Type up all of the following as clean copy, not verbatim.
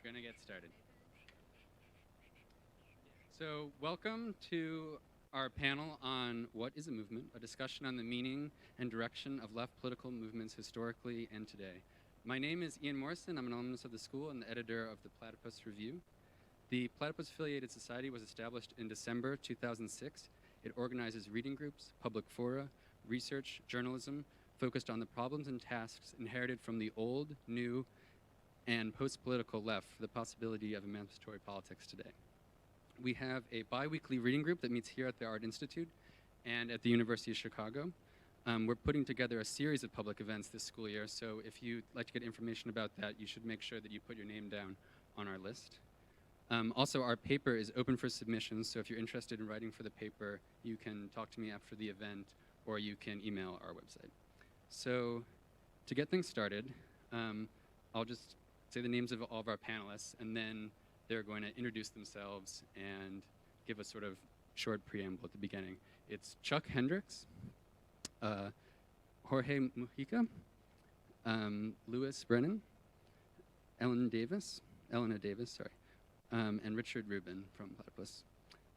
Gonna get started. So, welcome to our panel on What is a Movement? A discussion on the meaning and direction of left political movements historically and today. My name is Ian Morrison. I'm an alumnus of the school and the editor of the Platypus Review. The Platypus Affiliated Society was established in December 2006. It organizes reading groups, public fora, research, journalism, focused on the problems and tasks inherited from the old, new, and post-political left for the possibility of emancipatory politics today. We have a bi-weekly reading group that meets here at the Art Institute and at the University of Chicago. We're putting together a series of public events this school year, so if you'd like to get information about that, you should make sure that you put your name down on our list. Also, our paper is open for submissions, so if you're interested in writing for the paper, you can talk to me after the event, or you can email our website. So, to get things started, I'll just say the names of all of our panelists, and then they're going to introduce themselves and give a sort of short preamble at the beginning. It's Chuck Hendricks, Jorge Mujica, Louis Brennan, Elena Davis, and Richard Rubin from Platypus.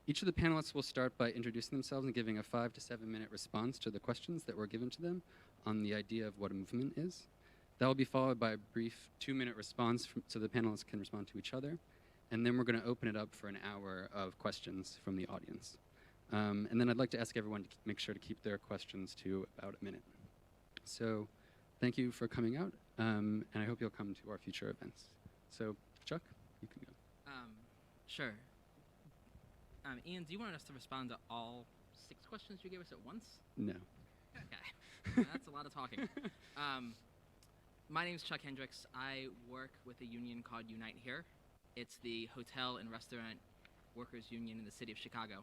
Each of the panelists will start by introducing themselves and giving a 5 to 7 minute response to the questions that were given to them on the idea of what a movement is. That will be followed by a brief 2-minute response so the panelists can respond to each other. And then we're going to open it up for an hour of questions from the audience. And then I'd like to ask everyone to make sure to keep their questions to about a minute. So thank you for coming out, and I hope you'll come to our future events. So Chuck, you can go. Sure. Ian, do you want us to respond to all 6 questions you gave us at once? No. Okay. That's a lot of talking. My name is Chuck Hendricks. I work with a union called Unite Here. It's the hotel and restaurant workers union in the city of Chicago.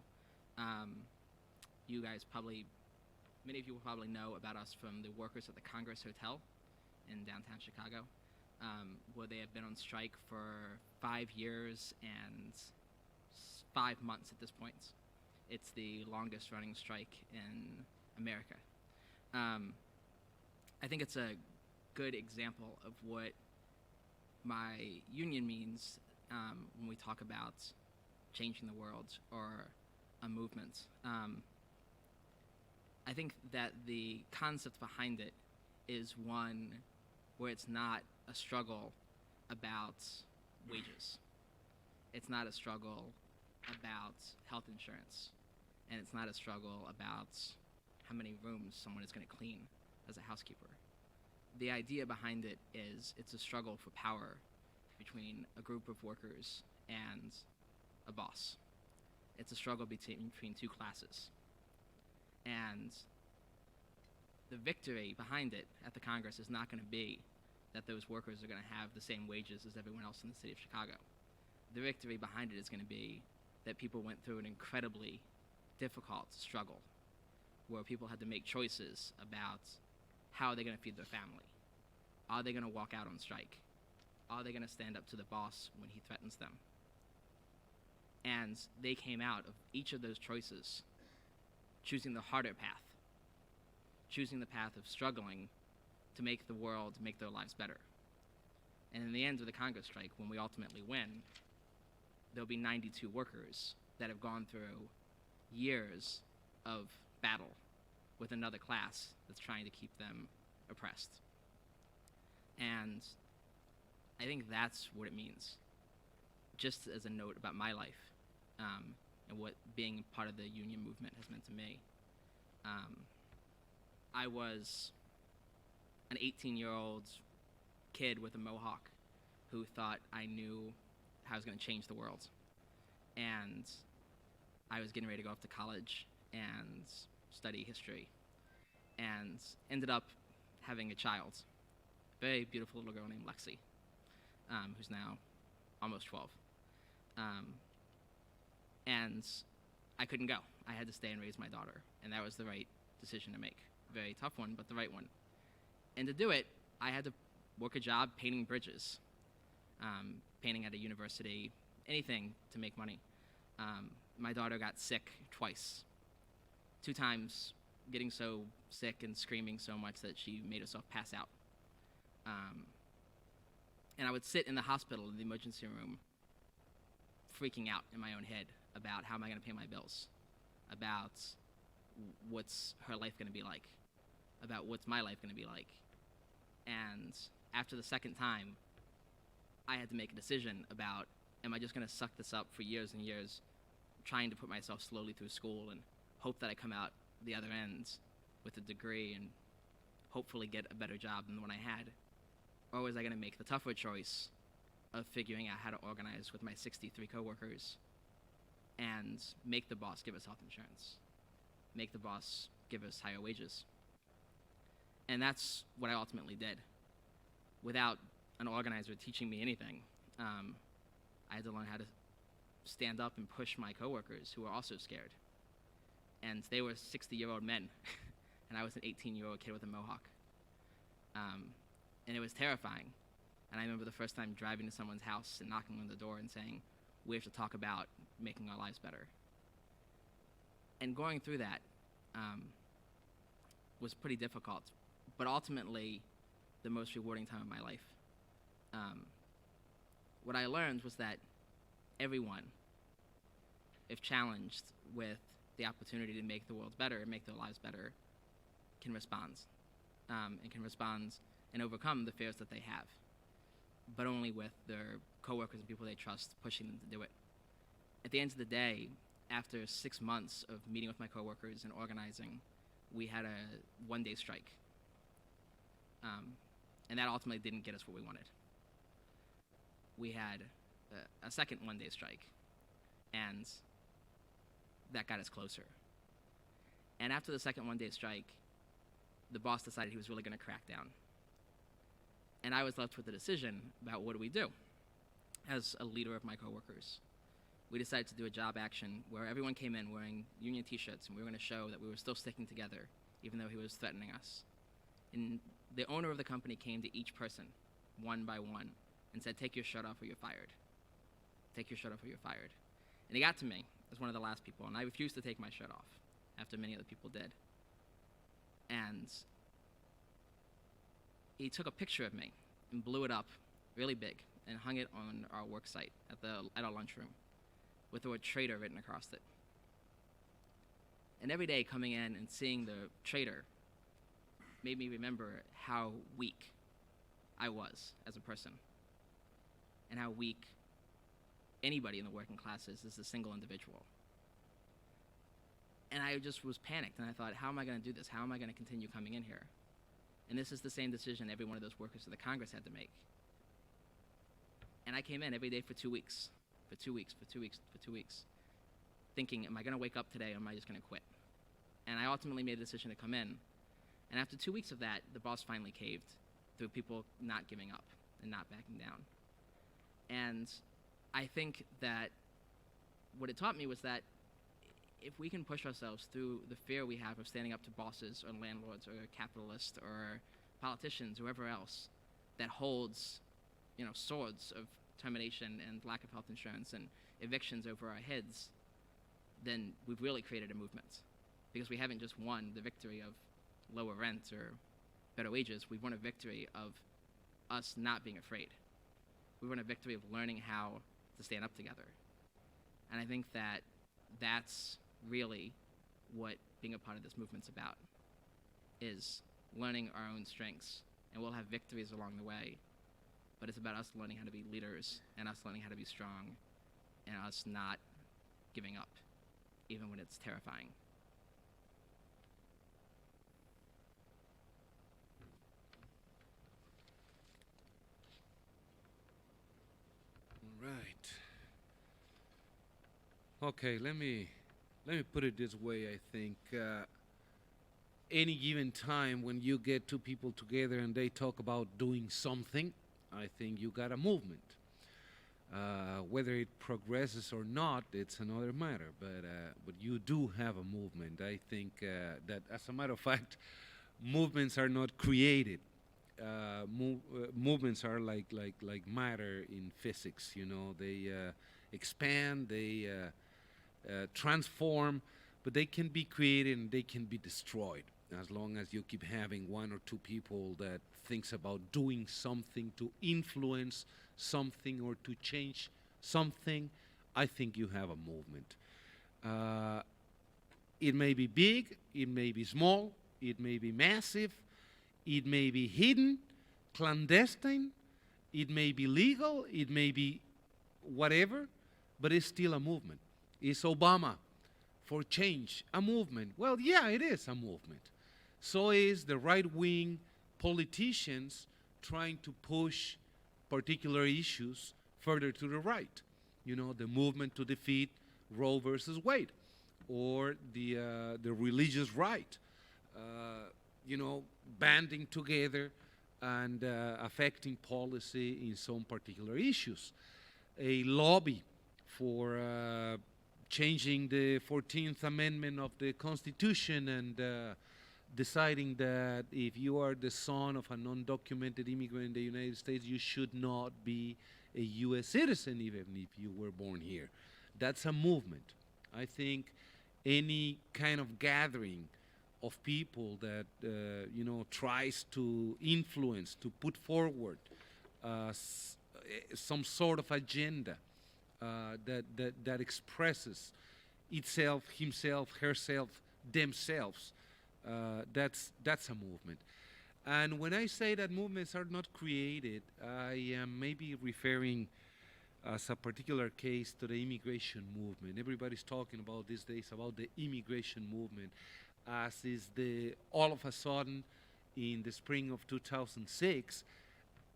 You guys many of you will probably know about us from the workers at the Congress Hotel in downtown Chicago, where they have been on strike for 5 years and 5 months at this point. It's the longest running strike in America. I think it's a good example of what my union means when we talk about changing the world or a movement. I think that the concept behind it is one where it's not a struggle about wages. It's not a struggle about health insurance. And it's not a struggle about how many rooms someone is going to clean as a housekeeper. The idea behind it is it's a struggle for power between a group of workers and a boss. It's a struggle between 2 classes. And the victory behind it at the Congress is not going to be that those workers are going to have the same wages as everyone else in the city of Chicago. The victory behind it is going to be that people went through an incredibly difficult struggle where people had to make choices about how are they going to feed their family? Are they going to walk out on strike? Are they going to stand up to the boss when he threatens them? And they came out of each of those choices choosing the harder path, choosing the path of struggling to make the world, make their lives better. And in the end of the Congress strike, when we ultimately win, there'll be 92 workers that have gone through years of battle with another class that's trying to keep them oppressed. And I think that's what it means. Just as a note about my life and what being part of the union movement has meant to me. I was an 18-year-old kid with a mohawk who thought I knew how I was going to change the world. And I was getting ready to go off to college and study history, and ended up having a child, a very beautiful little girl named Lexi, who's now almost 12. And I couldn't go. I had to stay and raise my daughter, and that was the right decision to make. Very tough one, but the right one. And to do it, I had to work a job painting bridges, painting at a university, anything to make money. My daughter got sick twice. 2 times getting so sick and screaming so much that she made herself pass out. And I would sit in the hospital in the emergency room freaking out in my own head about how am I going to pay my bills, about what's her life going to be like, about what's my life going to be like. And after the second time, I had to make a decision about, am I just going to suck this up for years and years, trying to put myself slowly through school and hope that I come out the other end with a degree and hopefully get a better job than the one I had? Or was I going to make the tougher choice of figuring out how to organize with my 63 coworkers and make the boss give us health insurance, make the boss give us higher wages? And that's what I ultimately did. Without an organizer teaching me anything, I had to learn how to stand up and push my coworkers who were also scared. And they were 60-year-old men, and I was an 18-year-old kid with a mohawk. And it was terrifying. And I remember the first time driving to someone's house and knocking on the door and saying, we have to talk about making our lives better. And going through that was pretty difficult, but ultimately the most rewarding time of my life. What I learned was that everyone, if challenged with the opportunity to make the world better and make their lives better, can respond. And can respond and overcome the fears that they have, but only with their coworkers and people they trust pushing them to do it. At the end of the day, after 6 months of meeting with my coworkers and organizing, we had a one-day strike. And that ultimately didn't get us what we wanted. We had a second one-day strike, and that got us closer. And after the second one-day strike, the boss decided he was really going to crack down. And I was left with the decision about what do we do. As a leader of my coworkers, we decided to do a job action where everyone came in wearing union t-shirts, and we were going to show that we were still sticking together, even though he was threatening us. And the owner of the company came to each person, one by one, and said, take your shirt off or you're fired. Take your shirt off or you're fired. And he got to me as one of the last people, and I refused to take my shirt off, after many other people did. And he took a picture of me and blew it up really big and hung it on our work site at our lunchroom with the word traitor written across it. And every day coming in and seeing the traitor made me remember how weak I was as a person and how weak anybody in the working class is as a single individual. And I just was panicked, and I thought, how am I going to do this? How am I going to continue coming in here? And this is the same decision every one of those workers of the Congress had to make. And I came in every day for 2 weeks, for 2 weeks, for 2 weeks, for 2 weeks, thinking, am I going to wake up today or am I just going to quit? And I ultimately made a decision to come in. And after 2 weeks of that, the boss finally caved through people not giving up and not backing down. And I think that what it taught me was that if we can push ourselves through the fear we have of standing up to bosses or landlords or capitalists or politicians, whoever else, that holds, swords of termination and lack of health insurance and evictions over our heads, then we've really created a movement. Because we haven't just won the victory of lower rent or better wages, we've won a victory of us not being afraid. We won a victory of learning how to stand up together. And I think that that's really what being a part of this movement's about, is learning our own strengths. And we'll have victories along the way, but it's about us learning how to be leaders and us learning how to be strong and us not giving up, even when it's terrifying. All right. Okay, let me put it this way. I think any given time when you get two people together and they talk about doing something, I think you got a movement. Whether it progresses or not, it's another matter. But you do have a movement. I think that, as a matter of fact, movements are not created. Movements are like matter in physics. They expand, they transform, but they can be created and they can be destroyed as long as you keep having one or two people that thinks about doing something to influence something or to change something, I think you have a movement. It may be big, it may be small, it may be massive, it may be hidden, clandestine, it may be legal, it may be whatever, but it's still a movement. Is Obama for change a movement? Well, yeah, it is a movement. So is the right-wing politicians trying to push particular issues further to the right. You know, the movement to defeat Roe versus Wade, or the religious right. You know, banding together and affecting policy in some particular issues. A lobby for changing the 14th Amendment of the Constitution and deciding that if you are the son of an undocumented immigrant in the United States, you should not be a U.S. citizen even if you were born here. That's a movement. I think any kind of gathering of people that you know, tries to influence, to put forward some sort of agenda that expresses itself, himself, herself, themselves, that's a movement. And when I say that movements are not created, I am maybe referring as a particular case to the immigration movement. Everybody's talking about these days about the immigration movement, as is the all of a sudden in the spring of 2006,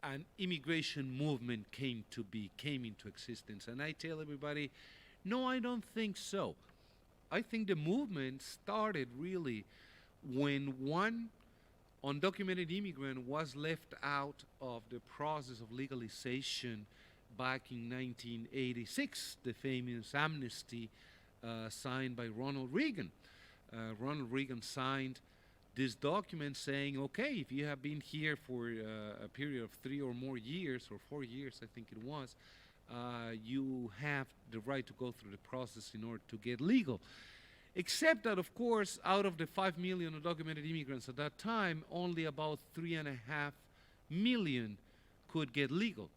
an immigration movement came into existence. And I tell everybody, no, I don't think so. I think the movement started really when one undocumented immigrant was left out of the process of legalization back in 1986, the famous amnesty signed by Ronald Reagan. Ronald Reagan signed this document saying, okay, if you have been here for a period of 3 or more years, or 4 years, I think it was, you have the right to go through the process in order to get legal. Except that, of course, out of the 5 million undocumented immigrants at that time, only about 3.5 million could get legal.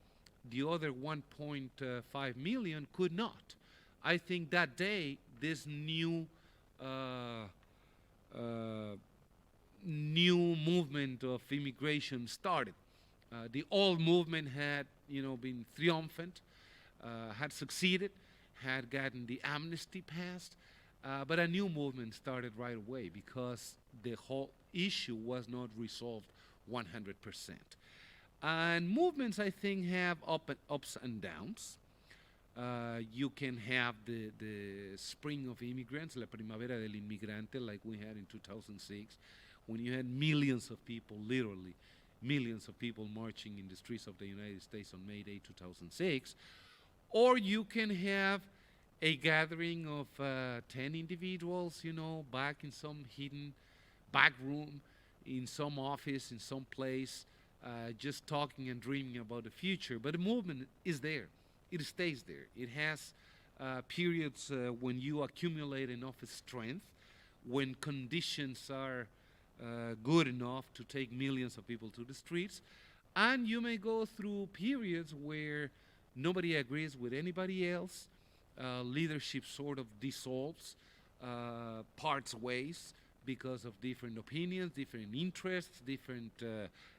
The other 1.5 million could not. I think that day, this new movement of immigration started. The old movement had, you know, been triumphant, had succeeded, had gotten the amnesty passed, but a new movement started right away because the whole issue was not resolved 100%. And movements, I think, have ups and downs. You can have the spring of immigrants, la primavera del inmigrante, like we had in 2006, when you had millions of people, literally millions of people marching in the streets of the United States on May Day 2006. Or you can have a gathering of 10 individuals, you know, back in some hidden back room, in some office, in some place, just talking and dreaming about the future. But the movement is there. It stays there. It has periods when you accumulate enough strength, when conditions are good enough to take millions of people to the streets, and you may go through periods where nobody agrees with anybody else, leadership sort of dissolves, parts ways because of different opinions, different interests, different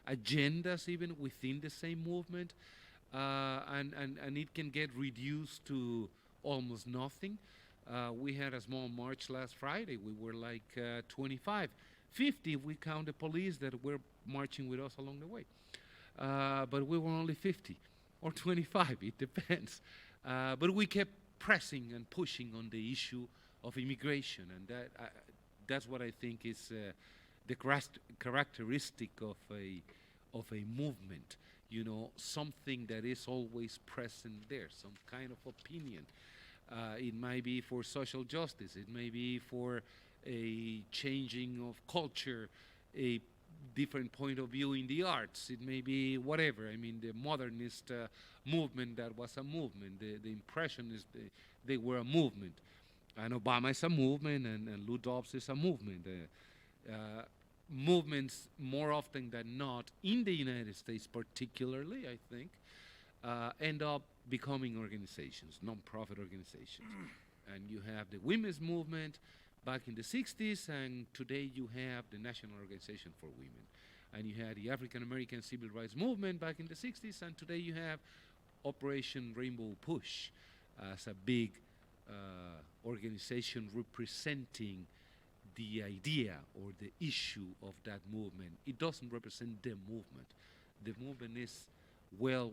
agendas even within the same movement. And it can get reduced to almost nothing. We had a small march last Friday. We were like 25, 50 if we count the police that were marching with us along the way. But we were only 50 or 25, it depends. But we kept pressing and pushing on the issue of immigration, and that's what I think is the characteristic of a movement. You know, something that is always present there, some kind of opinion. It might be for social justice, it may be for a changing of culture, a different point of view in the arts, it may be whatever. I mean, the modernist movement, that was a movement. The impressionists, they were a movement. And Obama is a movement, and Lou Dobbs is a movement. movements more often than not in the United States, particularly, I think, end up becoming organizations, non-profit organizations. And you have the women's movement back in the 60s, and today you have the National Organization for Women. And you had the African American Civil Rights Movement back in the 60s, and today you have Operation Rainbow Push as a big organization representing the idea or the issue of that movement. It doesn't represent the movement. The movement is well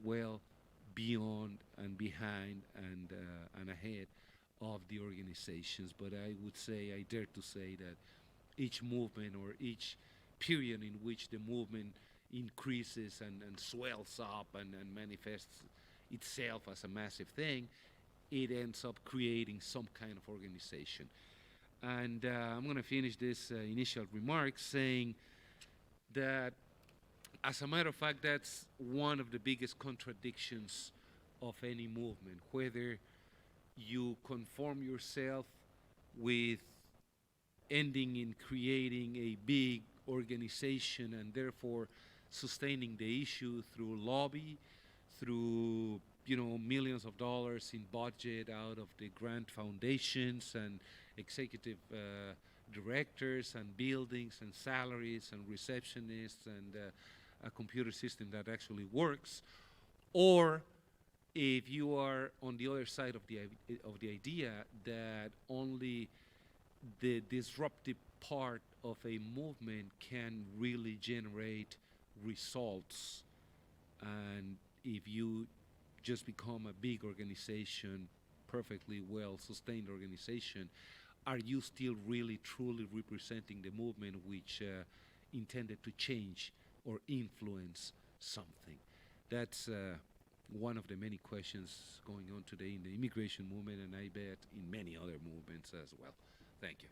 beyond and behind and ahead of the organizations. But I would say, I dare to say that each movement or each period in which the movement increases and swells up and manifests itself as a massive thing, it ends up creating some kind of organization. And I'm going to finish this initial remarks saying that, as a matter of fact, that's one of the biggest contradictions of any movement, whether you conform yourself with ending in creating a big organization and therefore sustaining the issue through lobby, through millions of dollars in budget out of the grant foundations and executive directors and buildings and salaries and receptionists and a computer system that actually works, or if you are on the other side of the idea that only the disruptive part of a movement can really generate results, and if you just become a big organization, perfectly well sustained organization, are you still really truly representing the movement which intended to change or influence something? That's one of the many questions going on today in the immigration movement, and I bet in many other movements as well. Thank you.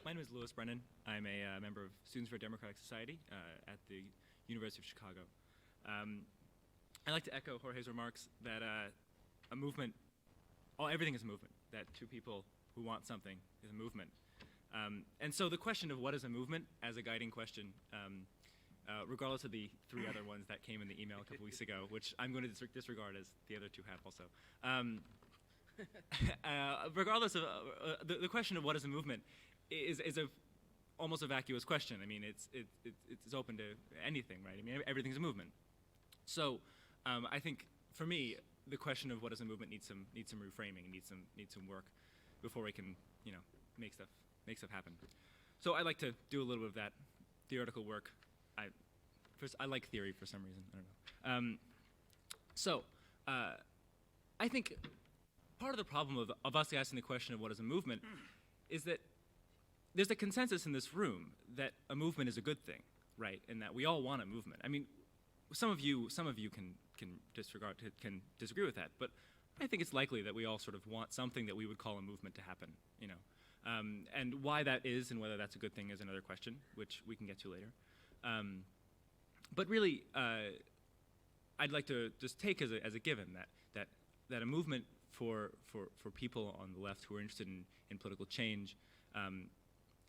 My name is Brennan. I'm a member of Students for a Democratic Society at the University of Chicago. I'd like to echo Jorge's remarks that a movement, everything is a movement, that two people who want something is a movement. And so the question of what is a movement as a guiding question, regardless of the three other ones that came in the email a couple weeks ago, which I'm going to disregard as the other two have also. Regardless of the question of what is a movement is almost a vacuous question. I mean, it's open to anything, right? I mean, everything's a movement. So I think for me, the question of what is a movement needs some reframing, needs some work before we can make stuff happen. So I like to do a little bit of that theoretical work. I like theory for some reason. I don't know. I think part of the problem of us asking the question of what is a movement is that there's a consensus in this room that a movement is a good thing, right? And that we all want a movement. I mean, some of you can disagree with that, but I think it's likely that we all sort of want something that we would call a movement to happen, and why that is and whether that's a good thing is another question, which we can get to later. But really, I'd like to just take as a given that a movement for people on the left who are interested in political change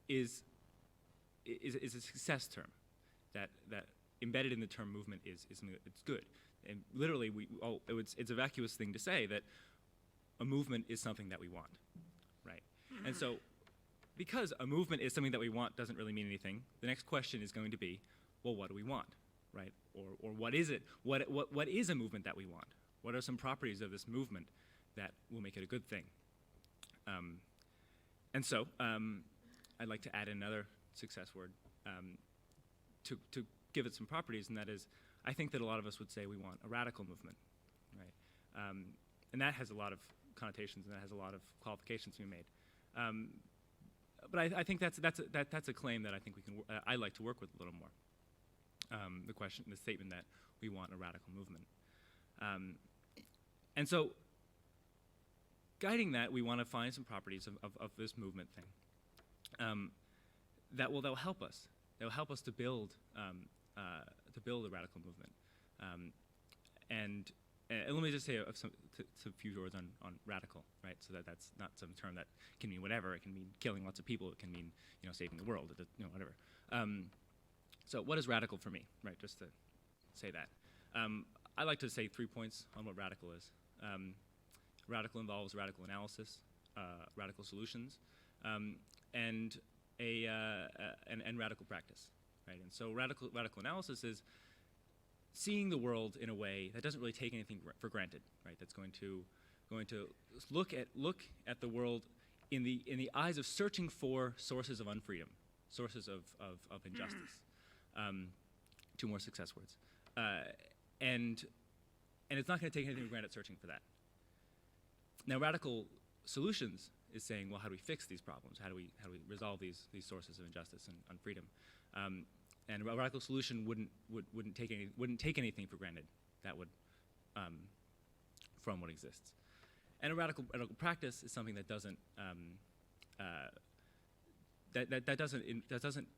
is a success term. That embedded in the term movement is it's good. And literally, it's a vacuous thing to say that a movement is something that we want, right? And so, because a movement is something that we want doesn't really mean anything, the next question is going to be, well, what do we want, right? Or what is it? What is a movement that we want? What are some properties of this movement that will make it a good thing? And so, I'd like to add another success word to give it some properties, and that is, I think that a lot of us would say we want a radical movement, right? And that has a lot of connotations, and that has a lot of qualifications to be made. But I think that's a claim that I think I like to work with a little more. The statement that we want a radical movement, and so guiding that, we want to find some properties of this movement thing that'll help us. They'll help us to build a radical movement, and and let me just say some few words on radical, right? So that's not some term that can mean whatever. It can mean killing lots of people. It can mean, saving the world. Whatever. So what is radical for me, right? Just to say that. I like to say 3 points on what radical is. Radical involves radical analysis, radical solutions, and radical practice, right? And so radical analysis is seeing the world in a way that doesn't really take anything for granted, right? That's going to look at the world in the eyes of searching for sources of unfreedom, sources of injustice. 2 more success words, and it's not going to take anything for granted searching for that. Now, radical solutions is saying, well, how do we fix these problems? How do we resolve these sources of injustice and unfreedom? And a radical solution wouldn't take anything for granted. That would from what exists. And a radical practice is something that doesn't that doesn't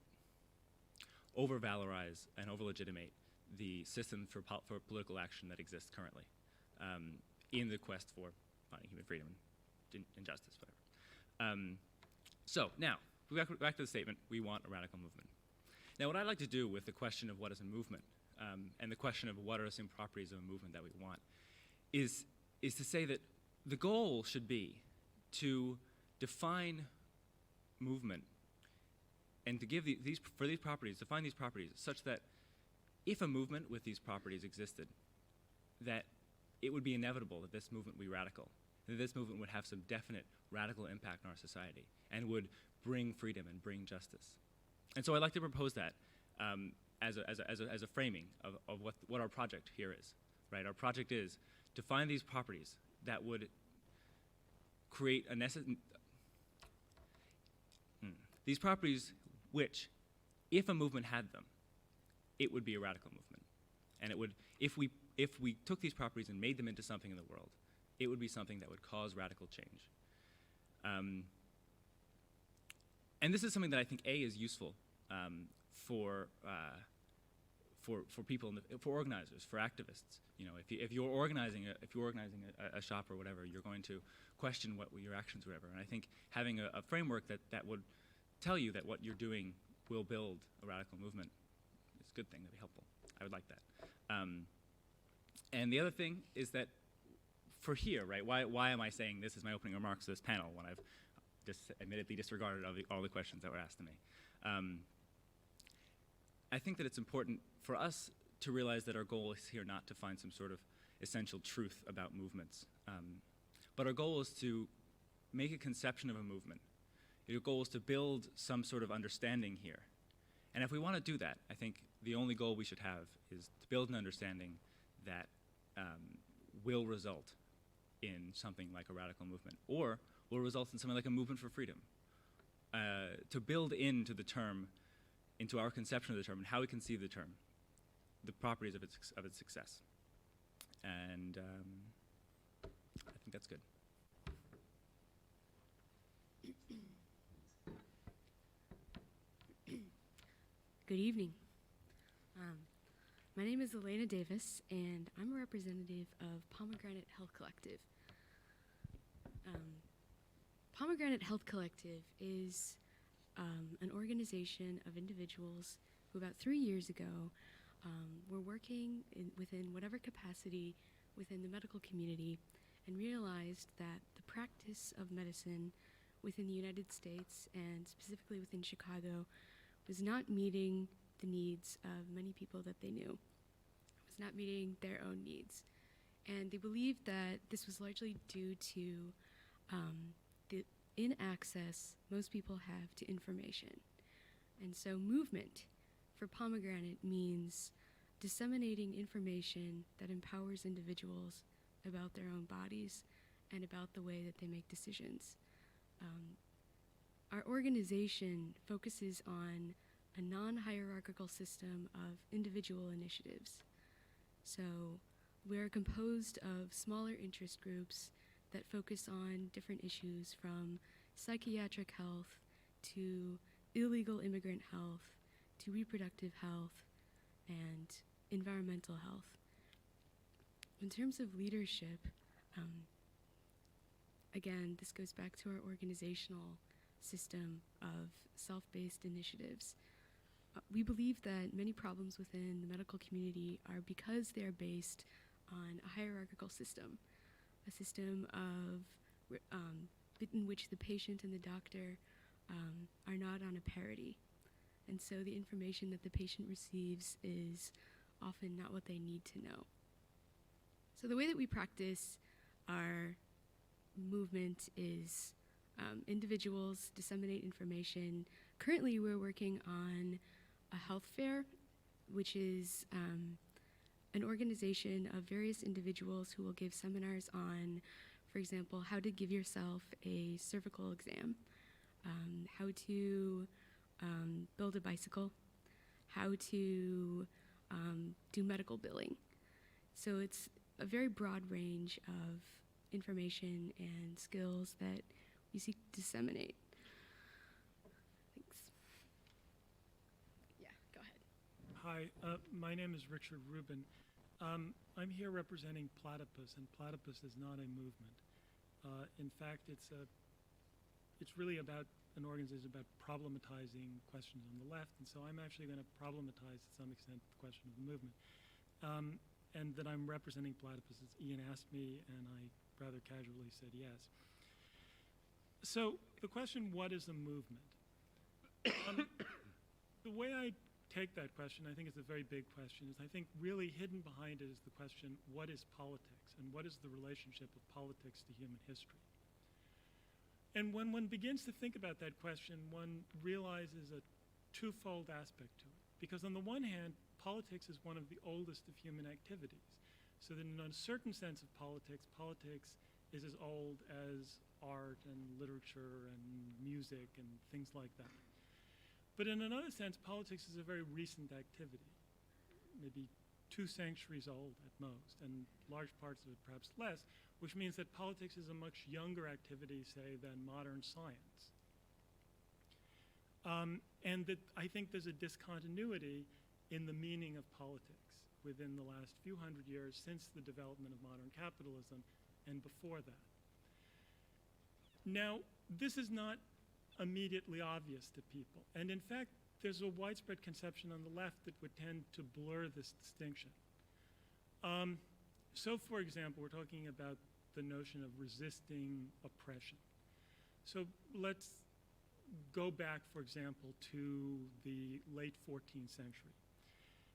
over-valorize and over-legitimate the system for political action that exists currently in the quest for finding human freedom and justice, whatever. So now, back to the statement, we want a radical movement. Now, what I'd like to do with the question of what is a movement and the question of what are some properties of a movement that we want is to say that the goal should be to define movement and to give these properties, define these properties such that if a movement with these properties existed, that it would be inevitable that this movement would be radical, that this movement would have some definite radical impact on our society and would bring freedom and bring justice. And so I'd like to propose that as a framing of what our project here is, right? Our project is to find these properties that would create a these properties which, if a movement had them, it would be a radical movement. And it would, if we took these properties and made them into something in the world, it would be something that would cause radical change. And this is something that I think is useful for people, for organizers, for activists. If you're organizing a shop or whatever, you're going to question what your actions, or whatever. And I think having a framework that would tell you that what you're doing will build a radical movement is a good thing. That'd be helpful. I would like that. And the other thing is that for here, right? Why am I saying this is my opening remarks to this panel when I've admittedly disregarded all the questions that were asked to me? I think that it's important for us to realize that our goal is here not to find some sort of essential truth about movements, but our goal is to make a conception of a movement. Your goal is to build some sort of understanding here. And if we want to do that, I think the only goal we should have is to build an understanding that will result in something like a radical movement, or will result in something like a movement for freedom. To build into the term, into our conception of the term and how we conceive the term, the properties of its success. And I think that's good. Good evening. My name is Elena Davis, and I'm a representative of Pomegranate Health Collective. Pomegranate Health Collective is an organization of individuals who about 3 years ago were working within whatever capacity within the medical community and realized that the practice of medicine within the United States and specifically within Chicago was not meeting the needs of many people that they knew. It was not meeting their own needs. And they believed that this was largely due to the inaccess most people have to information. And so movement for Pomegranate means disseminating information that empowers individuals about their own bodies and about the way that they make decisions. Our organization focuses on a non-hierarchical system of individual initiatives. So we're composed of smaller interest groups that focus on different issues from psychiatric health to illegal immigrant health to reproductive health and environmental health. In terms of leadership, again, this goes back to our organizational system of self-based initiatives. We believe that many problems within the medical community are because they are based on a hierarchical system, a system of in which the patient and the doctor are not on a parity. And so the information that the patient receives is often not what they need to know. So the way that we practice our movement is individuals disseminate information. Currently, we're working on a health fair, which is an organization of various individuals who will give seminars on, for example, how to give yourself a cervical exam, how to build a bicycle, how to do medical billing. So it's a very broad range of information and skills that we seek to disseminate. Thanks. Yeah, go ahead. Hi, my name is Richard Rubin. I'm here representing Platypus, and Platypus is not a movement. In fact, it's really about an organization about problematizing questions on the left, and so I'm actually going to problematize to some extent the question of the movement. And that I'm representing Platypus, as Ian asked me, and I rather casually said yes. So the question, what is a movement? The way I take that question, I think it's a very big question, is I think really hidden behind it is the question, what is politics? And what is the relationship of politics to human history? And when one begins to think about that question, one realizes a twofold aspect to it. Because on the one hand, politics is one of the oldest of human activities. So that in a certain sense of politics, politics is as old as art and literature and music and things like that. But in another sense, politics is a very recent activity, maybe 2 centuries old at most, and large parts of it perhaps less, which means that politics is a much younger activity, say, than modern science. And that I think there's a discontinuity in the meaning of politics within the last few hundred years since the development of modern capitalism and before that. Now, this is not immediately obvious to people. And in fact, there's a widespread conception on the left that would tend to blur this distinction. So for example, we're talking about the notion of resisting oppression. So let's go back, for example, to the late 14th century.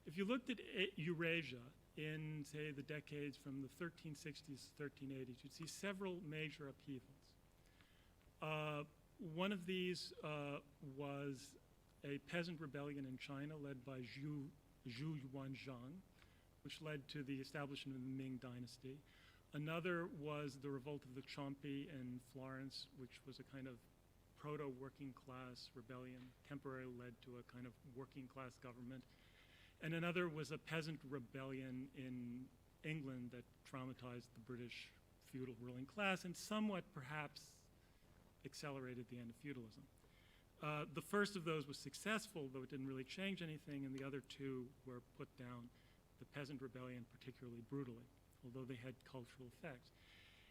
If you looked at Eurasia in, say, the decades from the 1360s to 1380s, you'd see several major upheavals. One of these was a peasant rebellion in China led by Zhu Yuanzhang, which led to the establishment of the Ming Dynasty. Another was the revolt of the Ciompi in Florence, which was a kind of proto-working class rebellion, temporarily led to a kind of working class government. And another was a peasant rebellion in England that traumatized the British feudal ruling class and somewhat perhaps accelerated the end of feudalism. The first of those was successful, though it didn't really change anything, and the other 2 were put down, the peasant rebellion particularly brutally, although they had cultural effects.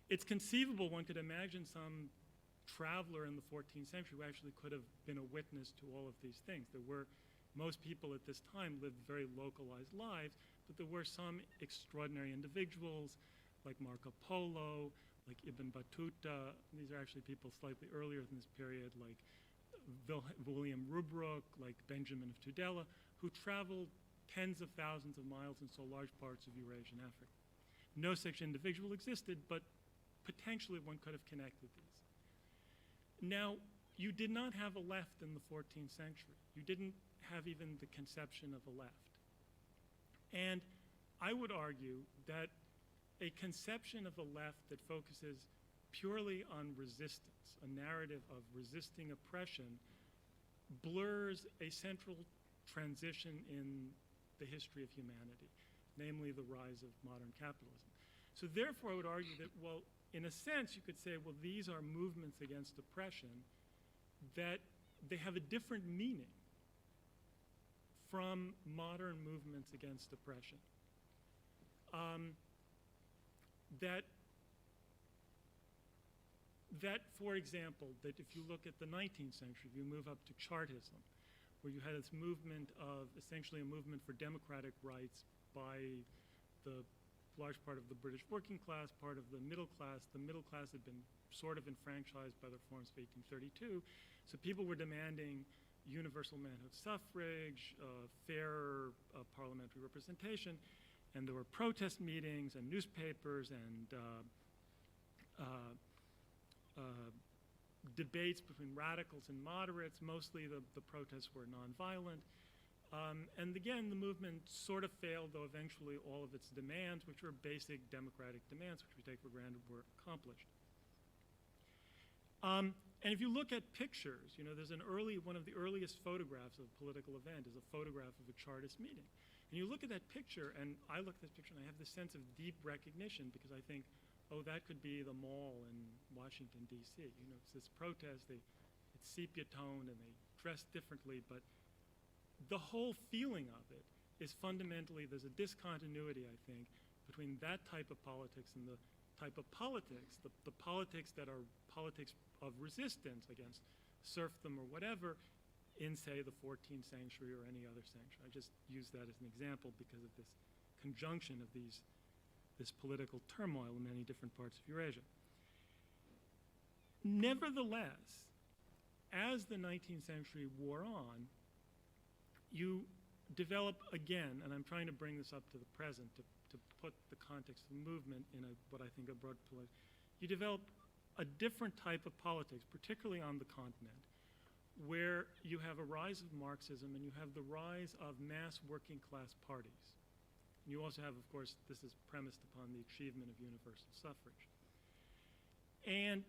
It's conceivable, one could imagine some traveler in the 14th century who actually could have been a witness to all of these things. Most people at this time lived very localized lives, but there were some extraordinary individuals like Marco Polo, like Ibn Battuta. These are actually people slightly earlier than this period, like William Rubruck, like Benjamin of Tudela, who traveled tens of thousands of miles and saw large parts of Eurasian Africa. No such individual existed, but potentially one could have connected these. Now, you did not have a left in the 14th century. You didn't have even the conception of a left. And I would argue that a conception of a left that focuses purely on resistance, a narrative of resisting oppression, blurs a central transition in the history of humanity, namely the rise of modern capitalism. So therefore, I would argue that, well, in a sense, you could say, well, these are movements against oppression, that they have a different meaning from modern movements against oppression. that, for example, that if you look at the 19th century, if you move up to Chartism, where you had this movement of essentially a movement for democratic rights by the large part of the British working class, part of the middle class. The middle class had been sort of enfranchised by the reforms of 1832, so people were demanding universal manhood suffrage, fair parliamentary representation, and there were protest meetings and newspapers and debates between radicals and moderates. Mostly the protests were nonviolent. And again, the movement sort of failed, though eventually all of its demands, which were basic democratic demands, which we take for granted, were accomplished. And if you look at pictures, you know, there's one of the earliest photographs of a political event is a photograph of a Chartist meeting. And you look at that picture, and I look at this picture and I have this sense of deep recognition because I think, oh, that could be the mall in Washington, D.C. You know, it's this protest, it's sepia toned and they dress differently, but the whole feeling of it is fundamentally, there's a discontinuity, I think, between that type of politics and the type of politics, the politics that are politics of resistance against serfdom or whatever in, say, the 14th century or any other century. I just use that as an example because of this conjunction of this political turmoil in many different parts of Eurasia. Nevertheless, as the 19th century wore on, you develop again, and I'm trying to bring this up to the present to put the context of the movement in what I think a broad politics, you develop a different type of politics, particularly on the continent, where you have a rise of Marxism and you have the rise of mass working class parties. And you also have, of course, this is premised upon the achievement of universal suffrage. And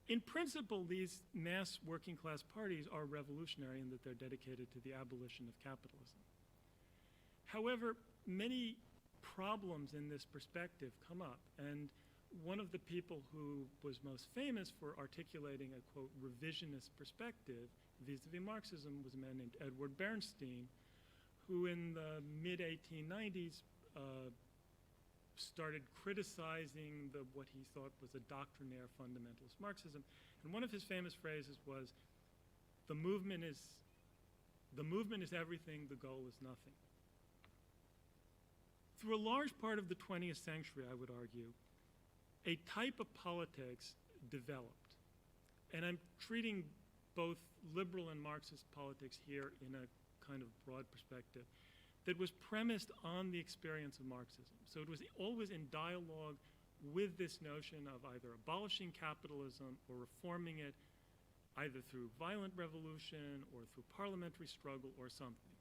in principle, these mass working class parties are revolutionary in that they're dedicated to the abolition of capitalism. However, many problems in this perspective come up, and one of the people who was most famous for articulating a, quote, revisionist perspective vis-a-vis Marxism was a man named Edward Bernstein, who in the mid-1890s started criticizing what he thought was a doctrinaire fundamentalist Marxism. And one of his famous phrases was, the movement is everything, the goal is nothing. Through a large part of the 20th century, I would argue, a type of politics developed. And I'm treating both liberal and Marxist politics here in a kind of broad perspective that was premised on the experience of Marxism. So it was always in dialogue with this notion of either abolishing capitalism or reforming it, either through violent revolution or through parliamentary struggle or something.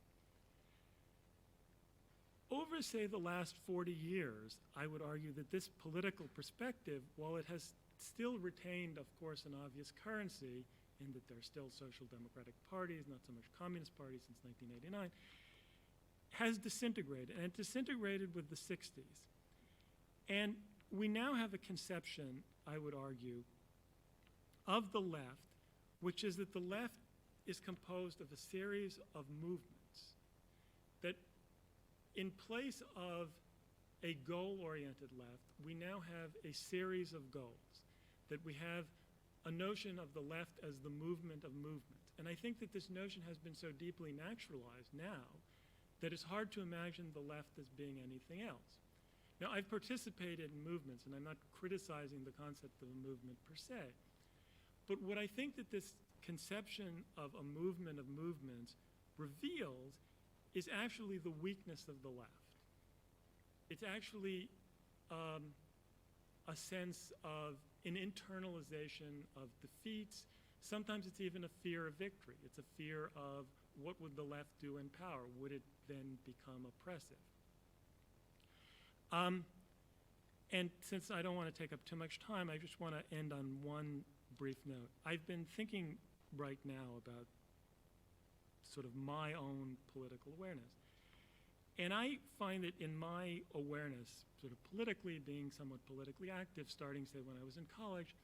Over, say, the last 40 years, I would argue that this political perspective, while it has still retained, of course, an obvious currency in that there are still social democratic parties, not so much communist parties since 1989, has disintegrated, and it disintegrated with the 60s. And we now have a conception, I would argue, of the left, which is that the left is composed of a series of movements that in place of a goal-oriented left, we now have a series of goals, that we have a notion of the left as the movement of movements. And I think that this notion has been so deeply naturalized now that it's hard to imagine the left as being anything else. Now, I've participated in movements, and I'm not criticizing the concept of a movement per se, but what I think that this conception of a movement of movements reveals is actually the weakness of the left. It's actually a sense of an internalization of defeats. Sometimes it's even a fear of victory. It's a fear of what would the left do in power? Would it then become oppressive? And since I don't want to take up too much time, I just want to end on one brief note. I've been thinking right now about sort of my own political awareness. And I find that in my awareness, sort of politically, being somewhat politically active, starting, say, when I was in college,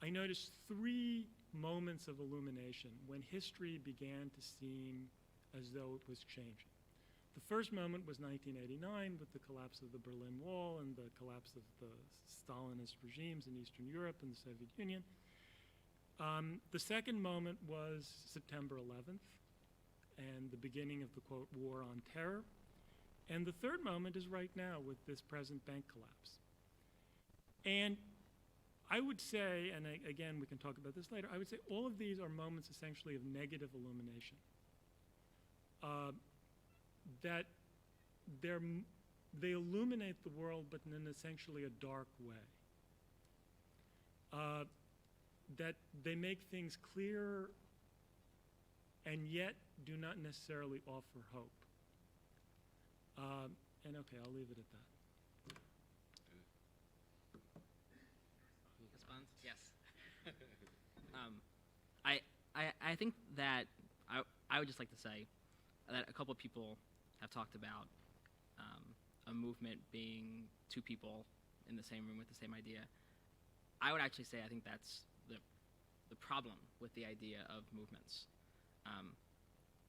I noticed 3 moments of illumination when history began to seem as though it was changing. The first moment was 1989 with the collapse of the Berlin Wall and the collapse of the Stalinist regimes in Eastern Europe and the Soviet Union. The second moment was September 11th and the beginning of the, quote, war on terror. And the third moment is right now with this present bank collapse. And I would say, and again, we can talk about this later, I would say all of these are moments essentially of negative illumination. That they illuminate the world, but in an essentially a dark way. That they make things clear and yet do not necessarily offer hope. And okay, I'll leave it at that. Response? Yes. I think that I would just like to say that a couple of people have talked about a movement being two people in the same room with the same idea. I would actually say I think that's the problem with the idea of movements.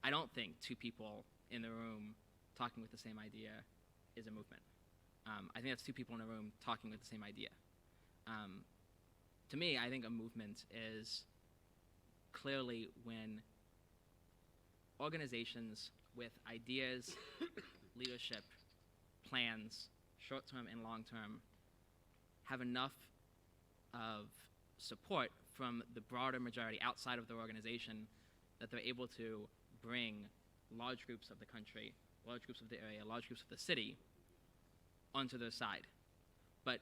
I don't think two people in the room talking with the same idea is a movement. I think that's two people in a room talking with the same idea. To me, I think a movement is clearly when organizations with ideas, leadership, plans, short-term and long-term, have enough of support from the broader majority outside of their organization that they're able to bring large groups of the country, large groups of the area, large groups of the city onto their side. But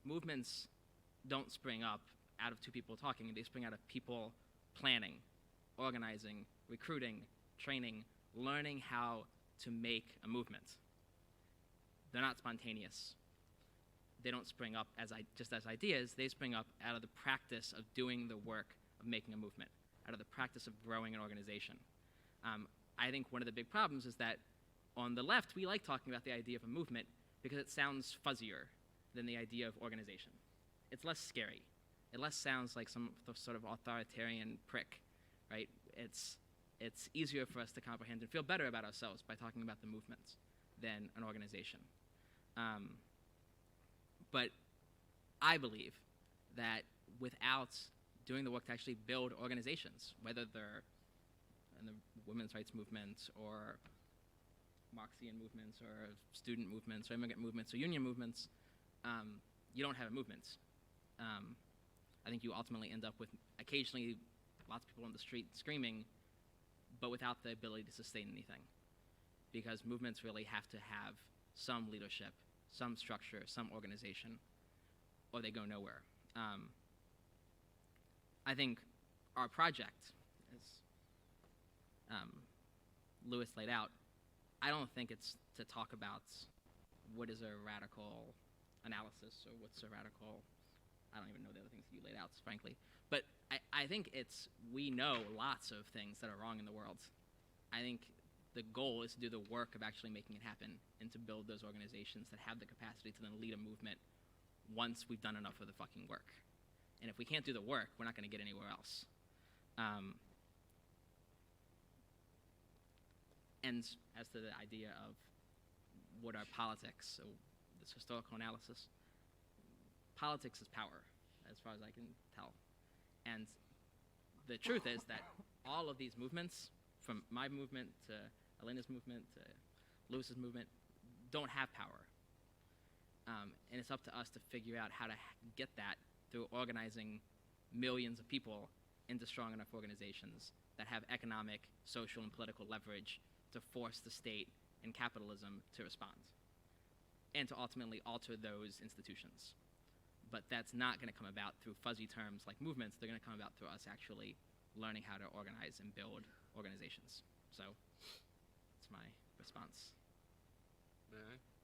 movements don't spring up out of two people talking. They spring out of people planning, organizing, recruiting, training, learning how to make a movement. They're not spontaneous. They don't spring up just as ideas. They spring up out of the practice of doing the work of making a movement, out of the practice of growing an organization. I think one of the big problems is that on the left, we like talking about the idea of a movement because it sounds fuzzier than the idea of organization. It's less scary. It less sounds like some sort of authoritarian prick, right? It's easier for us to comprehend and feel better about ourselves by talking about the movements than an organization. But I believe that without doing the work to actually build organizations, whether they're in the women's rights movement or Marxian movements or student movements or immigrant movements or union movements, you don't have a movement. I think you ultimately end up with occasionally lots of people on the street screaming, but without the ability to sustain anything. Because movements really have to have some leadership, some structure, some organization, or they go nowhere. I think our project, as Lewis laid out, I don't think it's to talk about what is a radical analysis or what's a radical, I don't even know the other things that you laid out, frankly. But I think we know lots of things that are wrong in the world. I think the goal is to do the work of actually making it happen and to build those organizations that have the capacity to then lead a movement once we've done enough of the fucking work. And if we can't do the work, we're not going to get anywhere else. And as to the idea of what are politics, so this historical analysis, politics is power, as far as I can tell. And the truth is that all of these movements, from my movement to Elena's movement to Lewis's movement, don't have power. And it's up to us to figure out how to get that through organizing millions of people into strong enough organizations that have economic, social, and political leverage to force the state and capitalism to respond and to ultimately alter those institutions. But that's not going to come about through fuzzy terms like movements. They're going to come about through us actually learning how to organize and build organizations. So that's my response.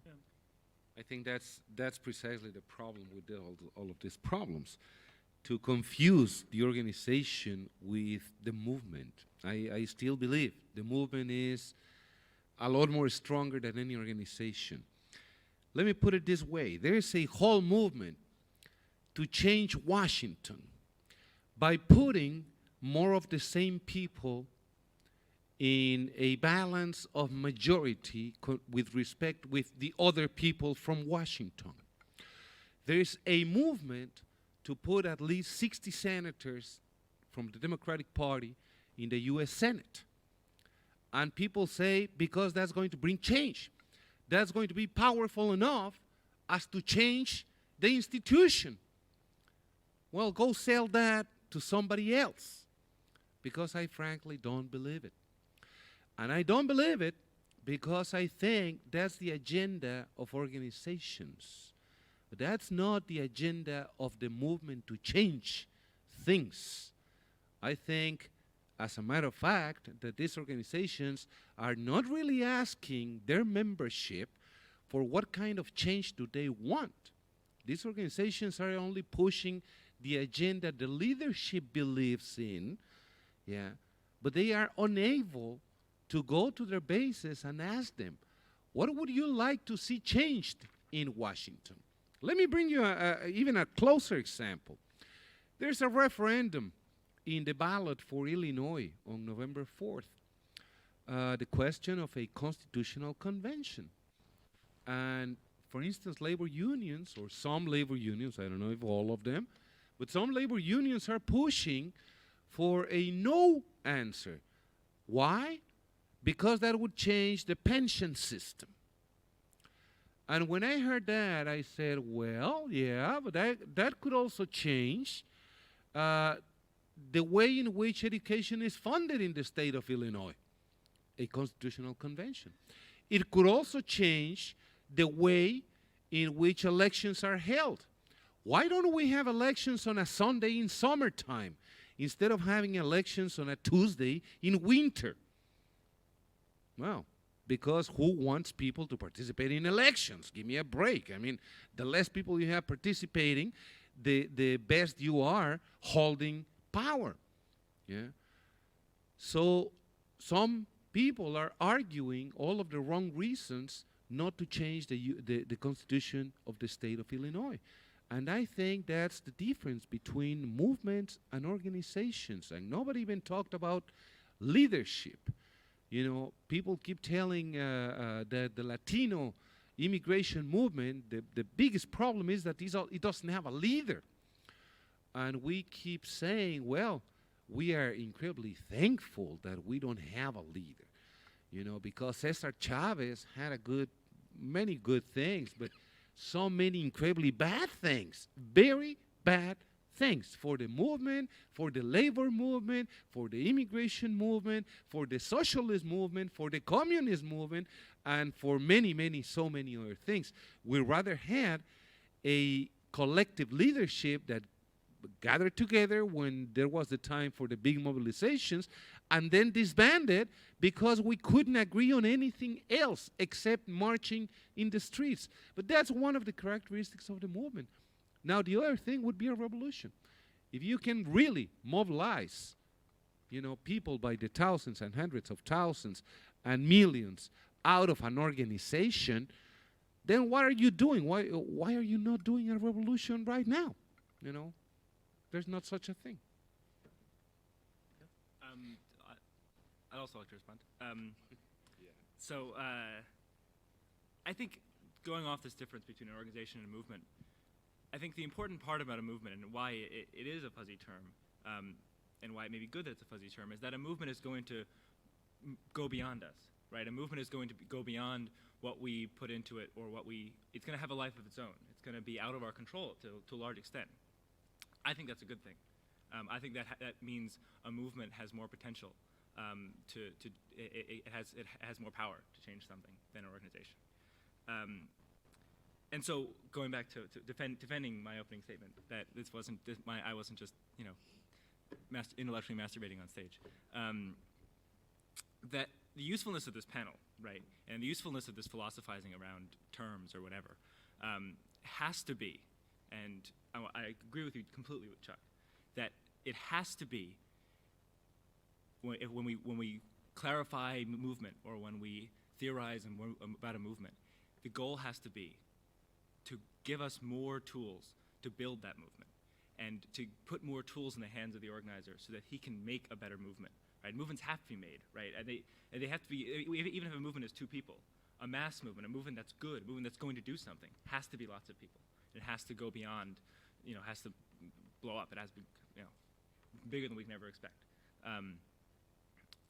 Yeah. I think that's precisely the problem with all of these problems, to confuse the organization with the movement. I still believe the movement is a lot more stronger than any organization. Let me put it this way. There is a whole movement to change Washington by putting more of the same people in a balance of majority with respect with the other people from Washington. There is a movement to put at least 60 senators from the Democratic Party in the U.S. Senate. And people say because that's going to bring change. That's going to be powerful enough as to change the institution. Well, go sell that to somebody else, because I frankly don't believe it. And I don't believe it because I think that's the agenda of organizations. But that's not the agenda of the movement to change things. I think, as a matter of fact, that these organizations are not really asking their membership for what kind of change do they want. These organizations are only pushing the agenda the leadership believes in, but they are unable to go to their bases and ask them, what would you like to see changed in Washington? Let me bring you even a closer example. There's a referendum in the ballot for Illinois on November 4th, the question of a constitutional convention. And for instance, labor unions, or some labor unions, I don't know if all of them, but some labor unions are pushing for a no answer. Why? Because that would change the pension system. And when I heard that, I said, well, yeah, but that could also change the way in which education is funded in the state of Illinois, a constitutional convention. It could also change the way in which elections are held. Why don't we have elections on a Sunday in summertime instead of having elections on a Tuesday in winter? Well, because who wants people to participate in elections? Give me a break. I mean, the less people you have participating, the best you are holding power. Yeah. So some people are arguing all of the wrong reasons not to change the Constitution of the state of Illinois. And I think that's the difference between movements and organizations. And nobody even talked about leadership. You know, people keep telling that the Latino immigration movement, the biggest problem is that it doesn't have a leader. And we keep saying, well, we are incredibly thankful that we don't have a leader. You know, because Cesar Chavez had many good things, but so many incredibly bad things, very bad things for the movement, for the labor movement, for the immigration movement, for the socialist movement, for the communist movement, and for so many other things. We rather had a collective leadership that gathered together when there was the time for the big mobilizations and then disbanded because we couldn't agree on anything else except marching in the streets. But that's one of the characteristics of the movement. Now, the other thing would be a revolution. If you can really mobilize, you know, people by the thousands and hundreds of thousands and millions out of an organization, then what are you doing? Why are you not doing a revolution right now? You know, there's not such a thing. I'd also like to respond. So I think going off this difference between an organization and a movement, I think the important part about a movement and why it is a fuzzy term, and why it may be good that it's a fuzzy term, is that a movement is going to go beyond us, right? A movement is going to go beyond what we put into it, or it's going to have a life of its own. It's going to be out of our control to a large extent. I think that's a good thing. I think that means a movement has more potential. It has more power to change something than an organization. And so going back to defending my opening statement, that I wasn't just, you know, intellectually masturbating on stage. That the usefulness of this panel, right, and the usefulness of this philosophizing around terms or whatever, has to be, and I agree with you completely with Chuck, that it has to be when we clarify movement, or when we theorize about a movement, the goal has to be to give us more tools to build that movement, and to put more tools in the hands of the organizer so that he can make a better movement right? Movements have to be made, right? And they have to be, even if a movement is 2 people, a mass movement, a movement that's good, a movement that's going to do something, has to be lots of people. It has to go beyond, has to blow up. It has to be, bigger than we can ever expect.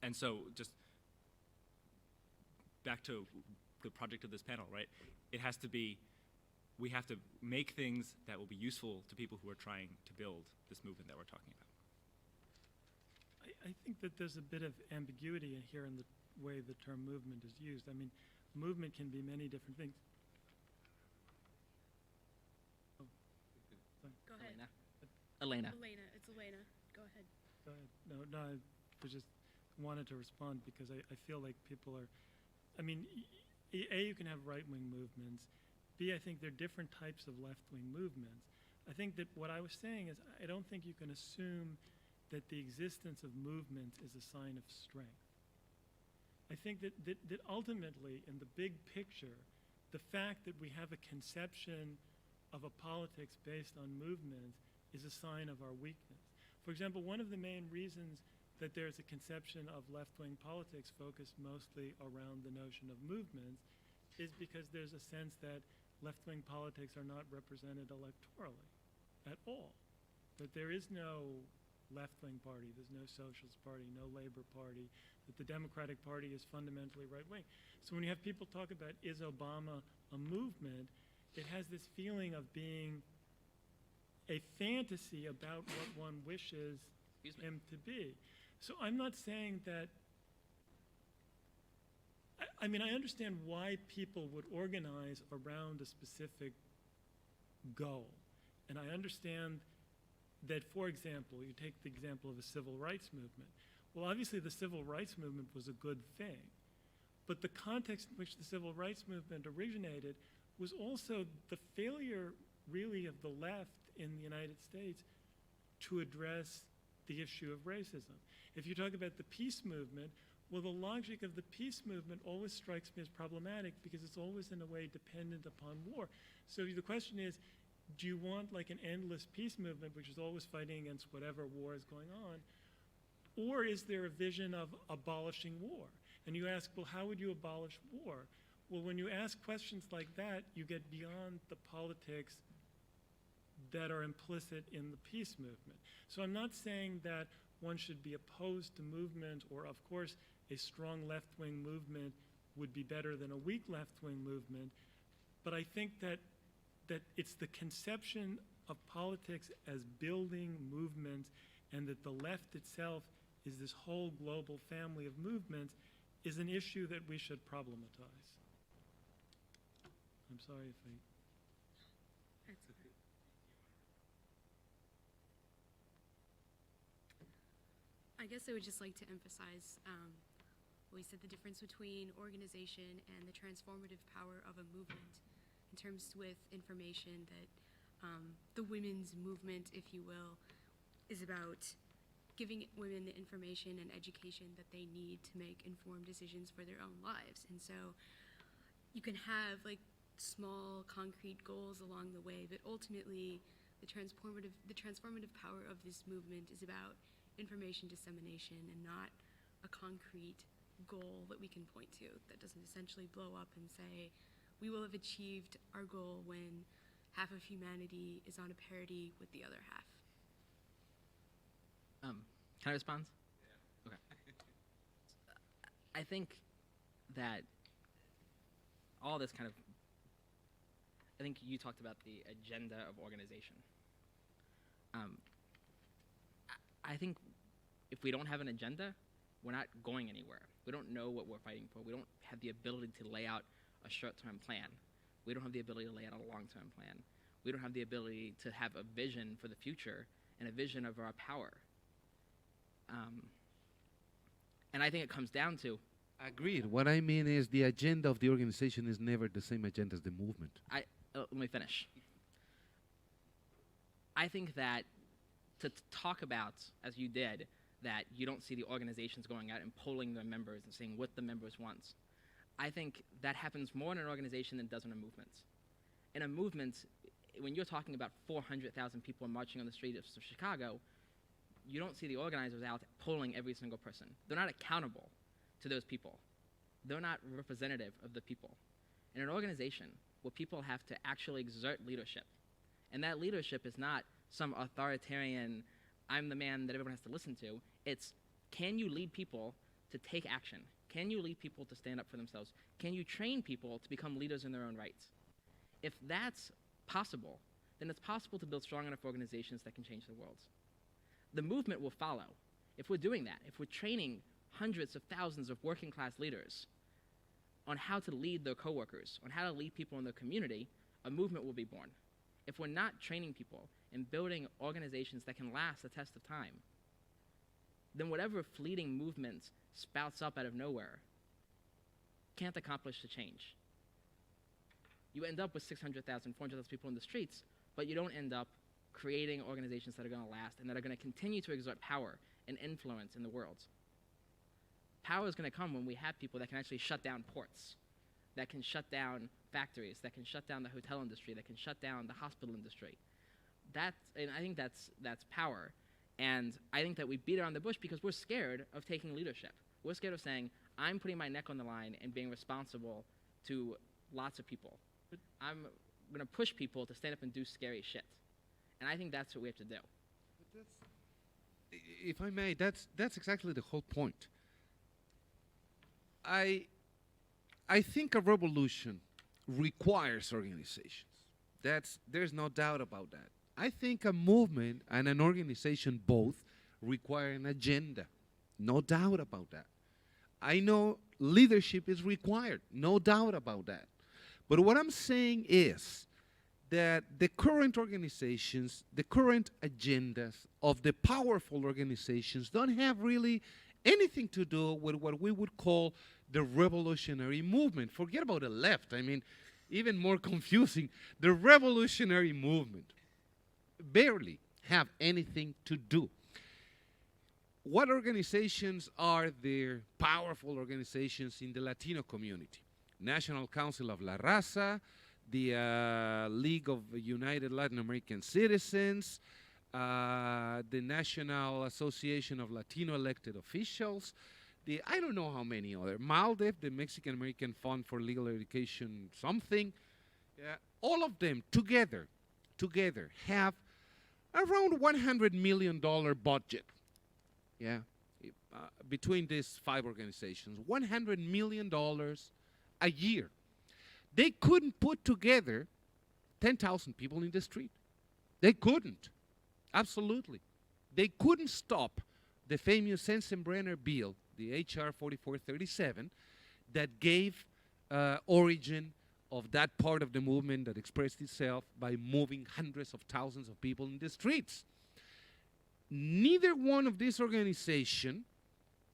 And so just back to the project of this panel, right? It has to be, we have to make things that will be useful to people who are trying to build this movement that we're talking about. I think that there's a bit of ambiguity here in the way the term movement is used. I mean, movement can be many different things. Oh, sorry. Go ahead. Elena. Elena, it's Elena. Go ahead. Go ahead. No, I just wanted to respond because I feel like people are, I mean, A, you can have right-wing movements. B, I think there are different types of left-wing movements. I think that what I was saying is I don't think you can assume that the existence of movements is a sign of strength. I think that ultimately, in the big picture, the fact that we have a conception of a politics based on movements is a sign of our weakness. For example, one of the main reasons that there's a conception of left-wing politics focused mostly around the notion of movements is because there's a sense that left-wing politics are not represented electorally at all. That there is no left-wing party, there's no Socialist Party, no Labor Party, that the Democratic Party is fundamentally right-wing. So when you have people talk about, is Obama a movement, it has this feeling of being a fantasy about what one wishes him to be. So I'm not saying that, I mean, I understand why people would organize around a specific goal. And I understand that, for example, you take the example of a civil rights movement. Well, obviously the civil rights movement was a good thing. But the context in which the civil rights movement originated was also the failure, really, of the left in the United States to address the issue of racism. If you talk about the peace movement, well, the logic of the peace movement always strikes me as problematic because it's always, in a way, dependent upon war. So the question is, do you want like an endless peace movement, which is always fighting against whatever war is going on? Or is there a vision of abolishing war? And you ask, well, how would you abolish war? Well, when you ask questions like that, you get beyond the politics that are implicit in the peace movement. So I'm not saying that one should be opposed to movement, or of course a strong left-wing movement would be better than a weak left-wing movement, but I think that it's the conception of politics as building movements, and that the left itself is this whole global family of movements, is an issue that we should problematize. I'm sorry if I... That's okay. I guess I would just like to emphasize what we said, the difference between organization and the transformative power of a movement, in terms with information that the women's movement, if you will, is about giving women the information and education that they need to make informed decisions for their own lives. And so you can have like small concrete goals along the way, but ultimately the transformative power of this movement is about information dissemination and not a concrete goal that we can point to that doesn't essentially blow up and say we will have achieved our goal when half of humanity is on a parity with the other half. Can I respond? Yeah. Okay. I think that all this kind of, I think you talked about the agenda of organization. I think if we don't have an agenda, we're not going anywhere. We don't know what we're fighting for. We don't have the ability to lay out a short-term plan. We don't have the ability to lay out a long-term plan. We don't have the ability to have a vision for the future and a vision of our power. And I think it comes down to... Agreed. What I mean is the agenda of the organization is never the same agenda as the movement. Let me finish. I think that to talk about, as you did, that you don't see the organizations going out and polling their members and saying what the members want, I think that happens more in an organization than it does in a movement. In a movement, when you're talking about 400,000 people marching on the streets of Chicago, you don't see the organizers out polling every single person. They're not accountable to those people. They're not representative of the people. In an organization where people have to actually exert leadership, and that leadership is not some authoritarian, I'm the man that everyone has to listen to. It's, can you lead people to take action? Can you lead people to stand up for themselves? Can you train people to become leaders in their own rights? If that's possible, then it's possible to build strong enough organizations that can change the world. The movement will follow. If we're doing that, if we're training hundreds of thousands of working class leaders on how to lead their coworkers, on how to lead people in their community, a movement will be born. If we're not training people and building organizations that can last the test of time, then whatever fleeting movement spouts up out of nowhere can't accomplish the change. You end up with 600,000, 400,000 people in the streets, but you don't end up creating organizations that are going to last and that are going to continue to exert power and influence in the world. Power is going to come when we have people that can actually shut down ports, that can shut down factories, that can shut down the hotel industry, that can shut down the hospital industry. And I think that's power. And I think that we beat around the bush because we're scared of taking leadership. We're scared of saying, I'm putting my neck on the line and being responsible to lots of people. I'm going to push people to stand up and do scary shit. And I think that's what we have to do. But if I may, that's exactly the whole point. I think a revolution requires organizations. There's no doubt about that. I think a movement and an organization both require an agenda. No doubt about that. I know leadership is required. No doubt about that. But what I'm saying is that the current organizations, the current agendas of the powerful organizations don't have really anything to do with what we would call the revolutionary movement. Forget about the left. I mean, even more confusing, the revolutionary movement barely have anything to do. What organizations are there powerful organizations in the Latino community? National Council of La Raza, the League of United Latin American Citizens, the National Association of Latino Elected Officials, I don't know how many other, MALDEF, the Mexican American Fund for Legal Education something. All of them together have around $100 million budget. Between these 5 organizations, $100 million a year. They couldn't put together 10,000 people in the street. They couldn't. Absolutely. They couldn't stop the famous Sensenbrenner bill, the H.R. 4437, that gave origin of that part of the movement that expressed itself by moving hundreds of thousands of people in the streets. Neither one of these organizations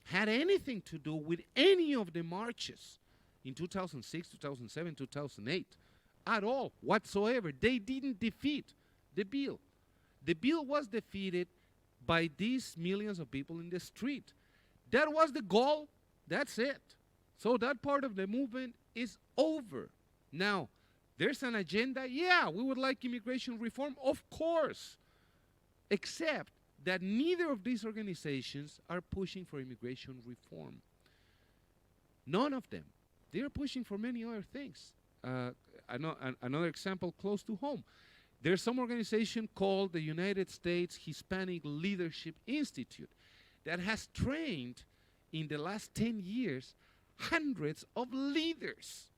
had anything to do with any of the marches in 2006, 2007, 2008 at all, whatsoever. They didn't defeat the bill. The bill was defeated by these millions of people in the street. That was the goal. That's it. So that part of the movement is over. Now, there's an agenda. Yeah, we would like immigration reform, of course. Except that neither of these organizations are pushing for immigration reform. None of them. They are pushing for many other things. Another example close to home. There's some organization called the United States Hispanic Leadership Institute that has trained in the last 10 years hundreds of leaders.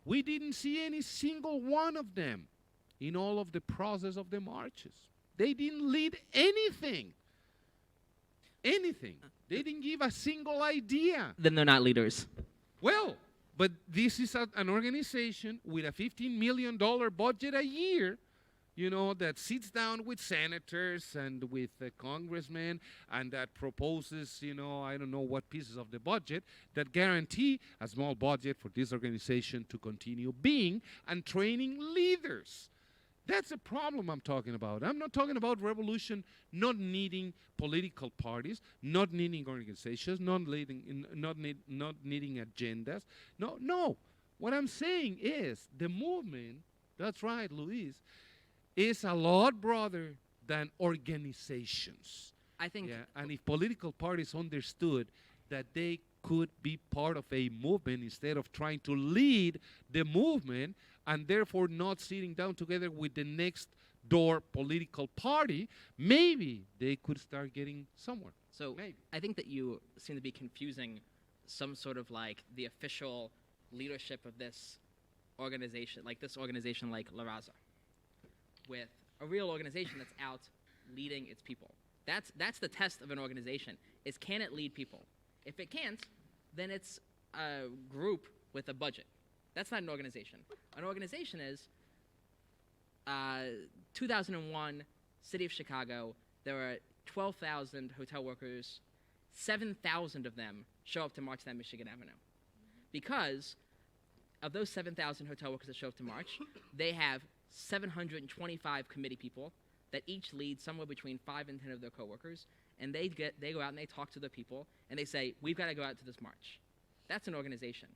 We didn't see any single one of them in all of the process of the marches. They didn't lead anything. Anything. They didn't give a single idea. Then they're not leaders. Well, but this is an organization with a $15 million budget a year, that sits down with senators and with congressmen and that proposes, I don't know what pieces of the budget that guarantee a small budget for this organization to continue being and training leaders. That's a problem I'm talking about. I'm not talking about revolution not needing political parties, not needing organizations, not needing agendas. No. What I'm saying is the movement, that's right, Luis, is a lot broader than organizations. I think Yeah, and if political parties understood that they could be part of a movement instead of trying to lead the movement and therefore not sitting down together with the next door political party, maybe they could start getting somewhere. so. Maybe. I think that you seem to be confusing some sort of like the official leadership of this organization, like La Raza, with a real organization that's out leading its people. That's the test of an organization, is can it lead people? If it can't, then it's a group with a budget. That's not an organization. An organization is 2001, City of Chicago, there were 12,000 hotel workers, 7,000 of them show up to march down Michigan Avenue. Because of those 7,000 hotel workers that show up to march, they have 725 committee people that each lead somewhere between 5 and 10 of their coworkers, and they go out and they talk to the people, and they say, we've got to go out to this march. That's an organization.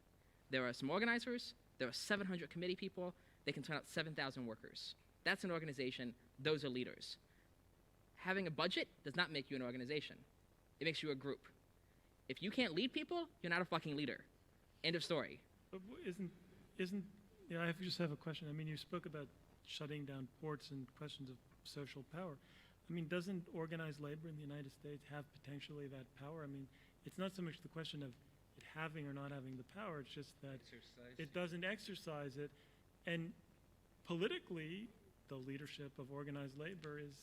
There are some organizers, there are 700 committee people, they can turn out 7,000 workers. That's an organization, those are leaders. Having a budget does not make you an organization. It makes you a group. If you can't lead people, you're not a fucking leader. End of story. But yeah, I just have a question. I mean, you spoke about shutting down ports and questions of social power. I mean, doesn't organized labor in the United States have potentially that power? I mean, it's not so much the question of it having or not having the power, it's just that it doesn't exercise it. And politically, the leadership of organized labor is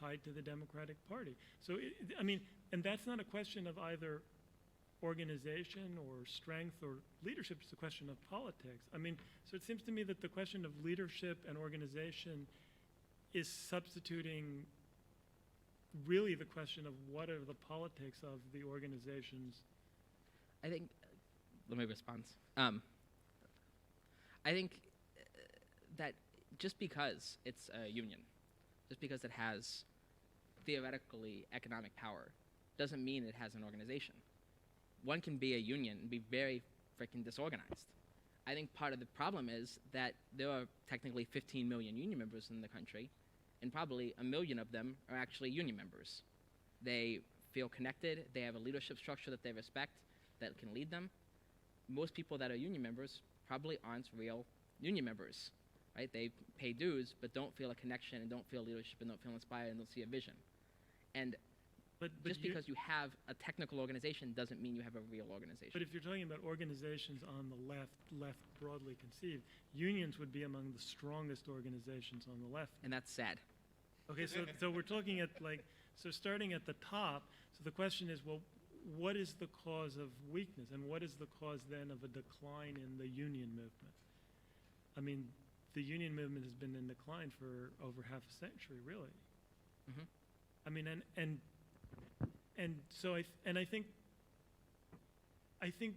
tied to the Democratic Party. So, I mean, and that's not a question of either organization or strength or leadership, it's a question of politics. I mean, so it seems to me that the question of leadership and organization is substituting really the question of what are the politics of the organizations. I think, let me respond. I think that just because it's a union, just because it has theoretically economic power, doesn't mean it has an organization. One can be a union and be very freaking disorganized. I think part of the problem is that there are technically 15 million union members in the country, and probably 1 million of them are actually union members. They feel connected, they have a leadership structure that they respect, that can lead them. Most people that are union members probably aren't real union members, right? They pay dues, but don't feel a connection and don't feel leadership and don't feel inspired and don't see a vision. And But just because you have a technical organization doesn't mean you have a real organization. But if you're talking about organizations on the left broadly conceived, unions would be among the strongest organizations on the left. And that's sad. Okay, so we're talking at so starting at the top, so the question is, well, what is the cause of weakness, and what is the cause then of a decline in the union movement? I mean, the union movement has been in decline for over half a century, really. Mhm. I mean, and so I think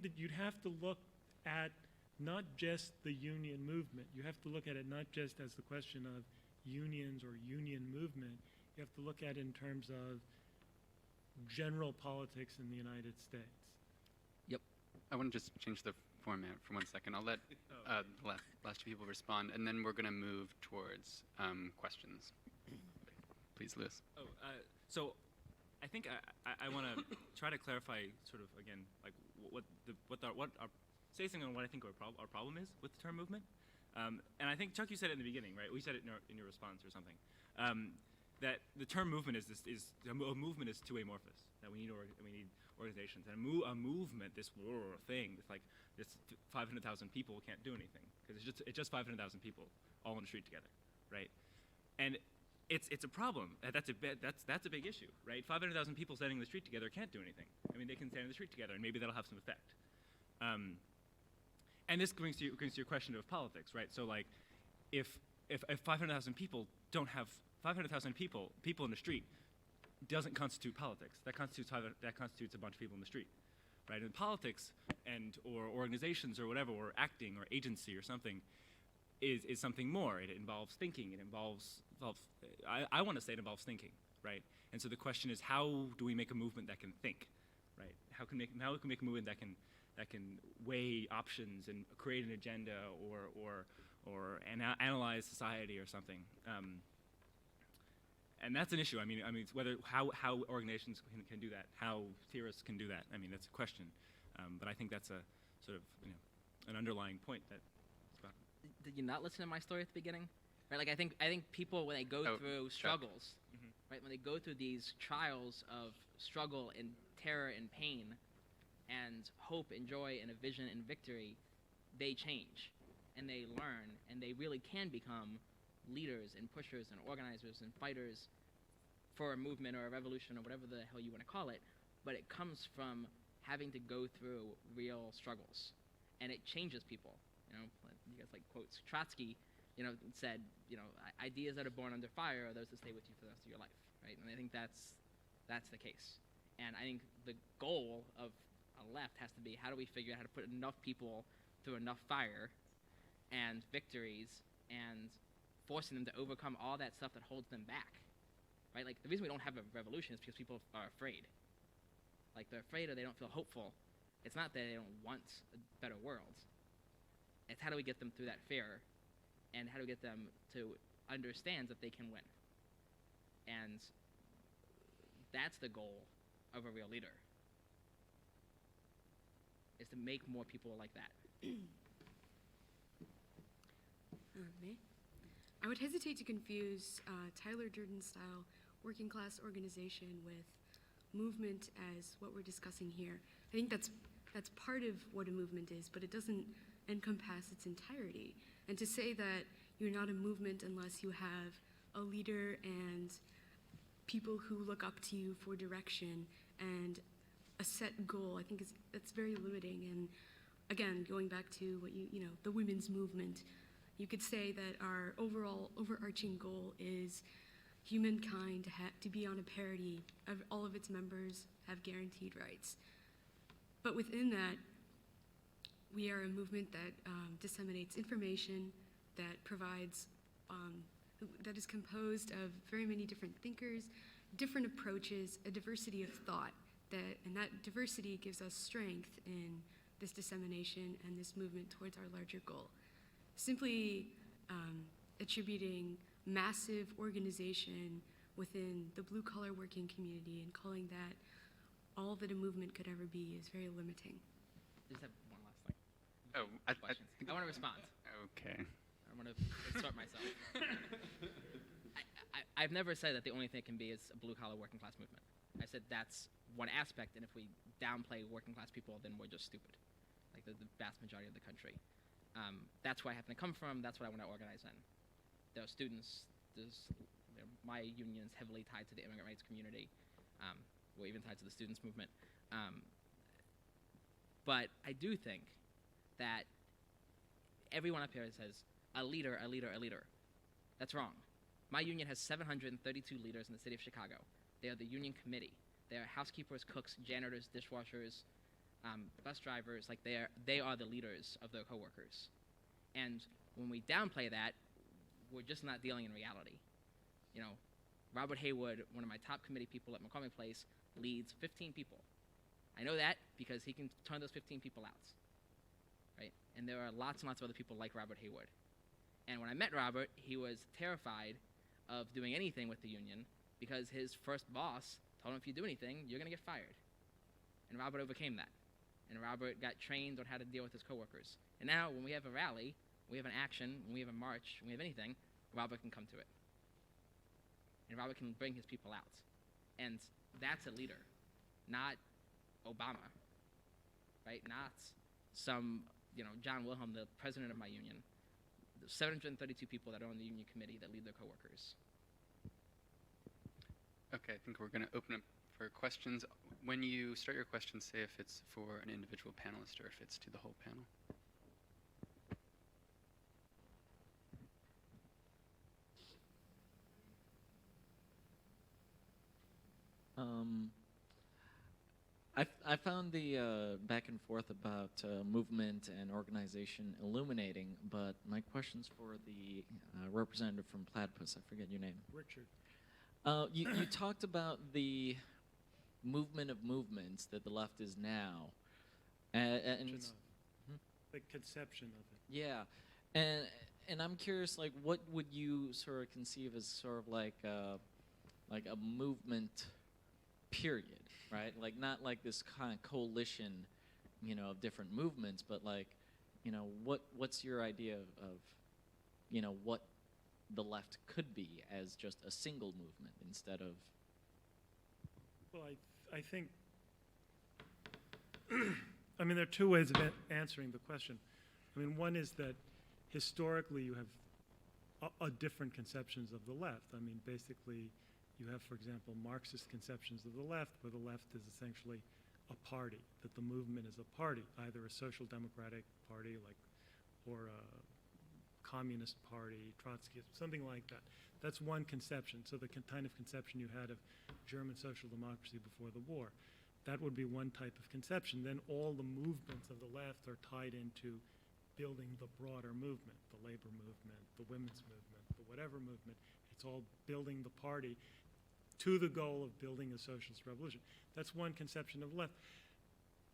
that you'd have to look at not just the union movement. You have to look at it not just as the question of unions or union movement. You have to look at it in terms of general politics in the United States. I want to just change the format for 1 second. I'll let the last two people respond, and then we're going to move towards questions. Please, Lewis. So I think I want to try to clarify sort of again like say something on what I think our problem is with the term movement. And I think Chuck, you said it in the beginning, right? We said it in your response or something. That the term movement a movement is too amorphous. That we need organizations, and a movement, this thing, it's like this 500,000 people can't do anything because it's just 500,000 people all on the street together, right? And it's a problem. That's a big issue, right? 500,000 people standing in the street together can't do anything. I mean, they can stand in the street together, and maybe that'll have some effect. And this brings to your question of politics, right? So like, if 500,000 people don't have 500,000 people in the street, doesn't constitute politics. That constitutes a bunch of people in the street, right? And politics or organizations or whatever, or acting or agency or something, is something more. It involves thinking. It involves I want to say it involves thinking, right? And so the question is, how do we make a movement that can think, right? How can we make a movement that can weigh options and create an agenda or analyze society or something? and that's an issue. I mean, it's whether how organizations can do that, how theorists can do that. I mean, that's a question. But I think that's a sort of an underlying point that. Did you not listen to my story at the beginning? Right, like I think people when they go through struggles, right, when they go through these trials of struggle and terror and pain, and hope and joy and a vision and victory, they change, and they learn, and they really can become leaders and pushers and organizers and fighters for a movement or a revolution or whatever the hell you want to call it. But it comes from having to go through real struggles, and it changes people. You guys like quotes. Trotsky, said, ideas that are born under fire are those that stay with you for the rest of your life, right? And I think that's the case. And I think the goal of a left has to be, how do we figure out how to put enough people through enough fire and victories and forcing them to overcome all that stuff that holds them back, right? Like, the reason we don't have a revolution is because people are afraid. Like, they're afraid or they don't feel hopeful. It's not that they don't want a better world. It's how do we get them through that fear, and how do we get them to understand that they can win. And that's the goal of a real leader, is to make more people like that. Me? I would hesitate to confuse Tyler Durden's style working class organization with movement as what we're discussing here. I think that's part of what a movement is, but it doesn't encompass its entirety. And to say that you're not a movement unless you have a leader and people who look up to you for direction and a set goal, I think that's very limiting. And again, going back to what the women's movement, you could say that our overall overarching goal is humankind to be on a parity of all of its members have guaranteed rights. But within that, we are a movement that disseminates information, that provides, that is composed of very many different thinkers, different approaches, a diversity of thought, and that diversity gives us strength in this dissemination and this movement towards our larger goal. Simply attributing massive organization within the blue-collar working community and calling that all that a movement could ever be is very limiting. Just have one last thing. I think I want to respond. Okay. I want to insert myself. I've never said that the only thing it can be is a blue-collar working-class movement. I said that's one aspect, and if we downplay working-class people, then we're just stupid, like the vast majority of the country. That's where I happen to come from. That's what I want to organize in. There are students. My union is heavily tied to the immigrant rights community. We're even tied to the students' movement. But I do think that everyone up here says, a leader, a leader, a leader. That's wrong. My union has 732 leaders in the city of Chicago. They are the union committee. They are housekeepers, cooks, janitors, dishwashers, bus drivers. Like, they are the leaders of their coworkers. And when we downplay that, we're just not dealing in reality. Robert Haywood, one of my top committee people at McCormick Place, leads 15 people. I know that because he can turn those 15 people out, right? And there are lots and lots of other people like Robert Haywood. And when I met Robert, he was terrified of doing anything with the union because his first boss told him, if you do anything, you're going to get fired. And Robert overcame that. And Robert got trained on how to deal with his coworkers. And now when we have a rally, we have an action, when we have a march, when we have anything, Robert can come to it. And Robert can bring his people out. And that's a leader, not Obama, right? Not some, John Wilhelm, the president of my union. There's 732 people that are on the union committee that lead their coworkers. Okay, I think we're going to open up for questions. When you start your question, say if it's for an individual panelist or if it's to the whole panel. I found the back and forth about movement and organization illuminating, but my question's for the representative from Platypus. I forget your name. Richard. You talked about the movement of movements that the left is now, and The conception of it. yeah, and I'm curious, like, what would you sort of conceive as sort of like like a movement period, right? Like not like this kind of coalition, of different movements, but like, what's your idea of what the left could be as just a single movement instead of. Well, I think, I mean, there are two ways of answering the question. I mean, one is that historically you have different conceptions of the left. I mean, basically, you have, for example, Marxist conceptions of the left, where the left is essentially a party, that the movement is a party, either a social democratic party or a communist party, Trotsky, something like that. That's one conception. So the kind of conception you had of German social democracy before the war. That would be one type of conception. Then all the movements of the left are tied into building the broader movement, the labor movement, the women's movement, the whatever movement. It's all building the party to the goal of building a socialist revolution. That's one conception of the left.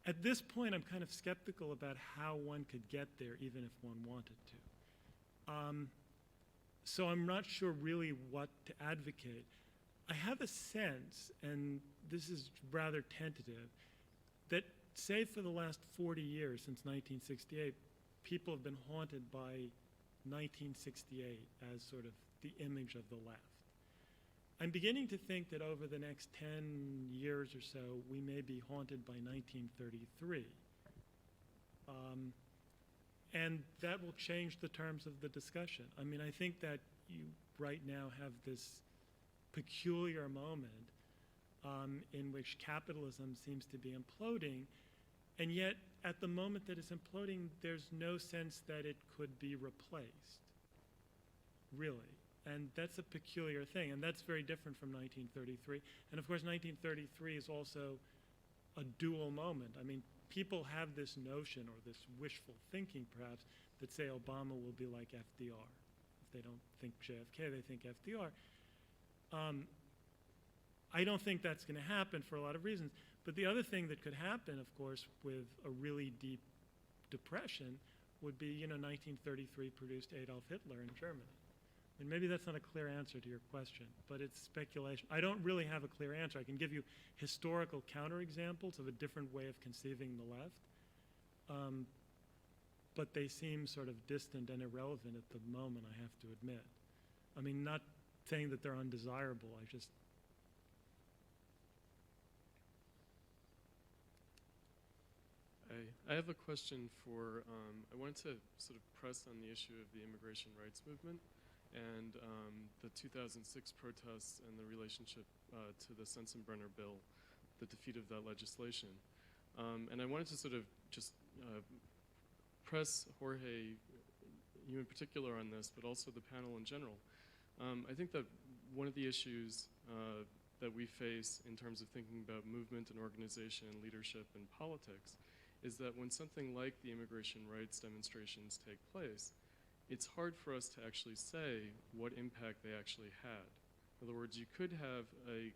At this point, I'm kind of skeptical about how one could get there, even if one wanted to. So I'm not sure really what to advocate. I have a sense, and this is rather tentative, that say for the last 40 years, since 1968, people have been haunted by 1968 as sort of the image of the left. I'm beginning to think that over the next 10 years or so, we may be haunted by 1933. And that will change the terms of the discussion. I mean, I think that you right now have this peculiar moment in which capitalism seems to be imploding, and yet at the moment that it's imploding, there's no sense that it could be replaced, really. And that's a peculiar thing, and that's very different from 1933. And of course, 1933 is also a dual moment. I mean, people have this notion, or this wishful thinking perhaps, that say Obama will be like FDR. If they don't think JFK, they think FDR. I don't think that's going to happen for a lot of reasons. But the other thing that could happen, of course, with a really deep depression would be, 1933 produced Adolf Hitler in Germany. And maybe that's not a clear answer to your question, but it's speculation. I don't really have a clear answer. I can give you historical counterexamples of a different way of conceiving the left, but they seem sort of distant and irrelevant at the moment, I have to admit. I mean, not saying that they're undesirable, I have a question for, I wanted to sort of press on the issue of the immigration rights movement and the 2006 protests and the relationship to the Sensenbrenner bill, the defeat of that legislation. And I wanted to sort of just press Jorge, you in particular on this, but also the panel in general. I think that one of the issues that we face in terms of thinking about movement and organization and leadership and politics is that when something like the immigration rights demonstrations take place, it's hard for us to actually say what impact they actually had. In other words, you could have a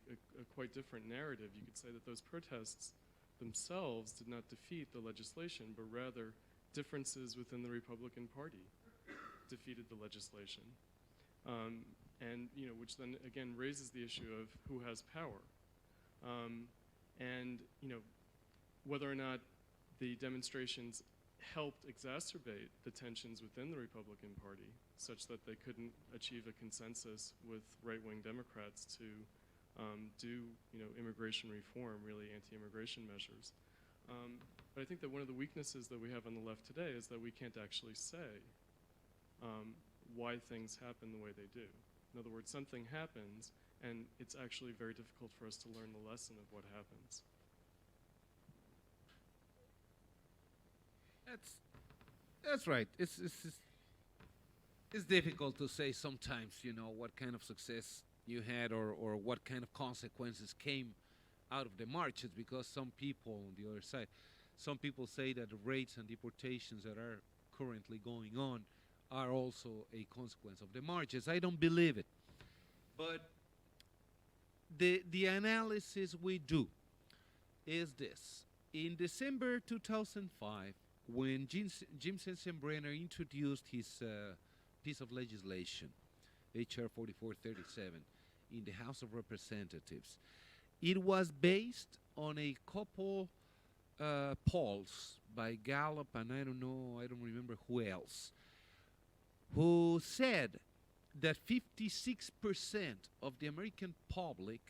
quite different narrative. You could say that those protests themselves did not defeat the legislation, but rather differences within the Republican Party defeated the legislation. And which then again raises the issue of who has power. And whether or not the demonstrations helped exacerbate the tensions within the Republican Party such that they couldn't achieve a consensus with right-wing Democrats to do immigration reform, really anti-immigration measures. But I think that one of the weaknesses that we have on the left today is that we can't actually say why things happen the way they do. In other words, something happens and it's actually very difficult for us to learn the lesson of what happens. That's right. It's difficult to say sometimes, what kind of success you had or what kind of consequences came out of the marches, because some people on the other side, some people say that the raids and deportations that are currently going on are also a consequence of the marches. I don't believe it. But the analysis we do is this. In December 2005, when Jim Sensenbrenner introduced his piece of legislation, H.R. 4437, in the House of Representatives. It was based on a couple polls by Gallup and I don't remember who else, who said that 56% of the American public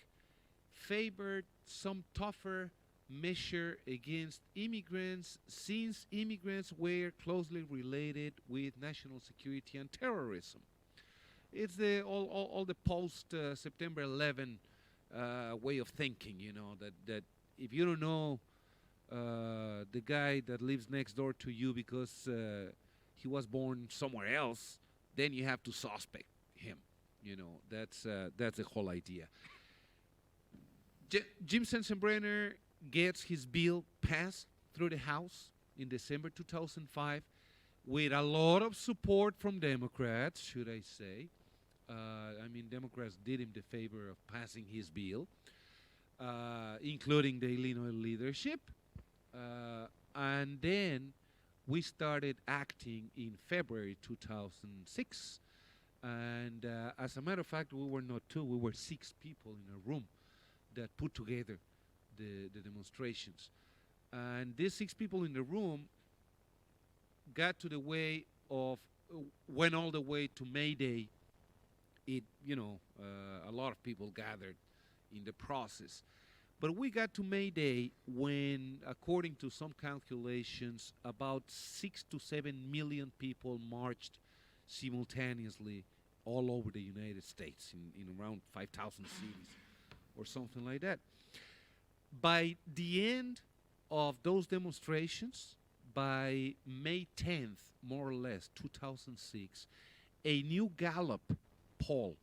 favored some tougher measure against immigrants since immigrants were closely related with national security and terrorism. It's all the post September 11 way of thinking, that if you don't know the guy that lives next door to you because he was born somewhere else, then you have to suspect him. That's the whole idea. Jim Sensenbrenner gets his bill passed through the House in December 2005 with a lot of support from Democrats, should I say. Democrats did him the favor of passing his bill, including the Illinois leadership. And then we started acting in February 2006. And as a matter of fact, we were not two, we were 6 people in a room that put together the demonstrations. And these 6 people in the room got to the way of, went all the way to May Day. A lot of people gathered in the process. But we got to May Day when, according to some calculations, about 6 to 7 million people marched simultaneously all over the United States in around 5,000 cities or something like that. By the end of those demonstrations, by May 10th, more or less, 2006, a new Gallup poll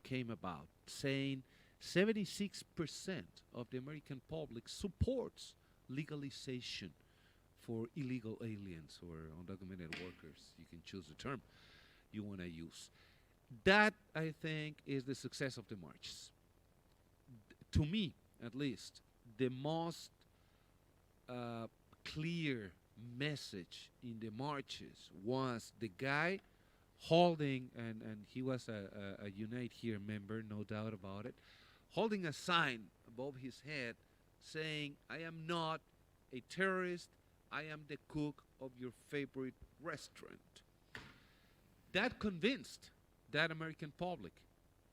came about saying 76% of the American public supports legalization for illegal aliens or undocumented workers. You can choose the term you want to use. That, I think, is the success of the marches. To me, at least, the most clear message in the marches was the guy holding, and he was a Unite Here member, no doubt about it, holding a sign above his head saying, "I am not a terrorist, I am the cook of your favorite restaurant." That convinced that American public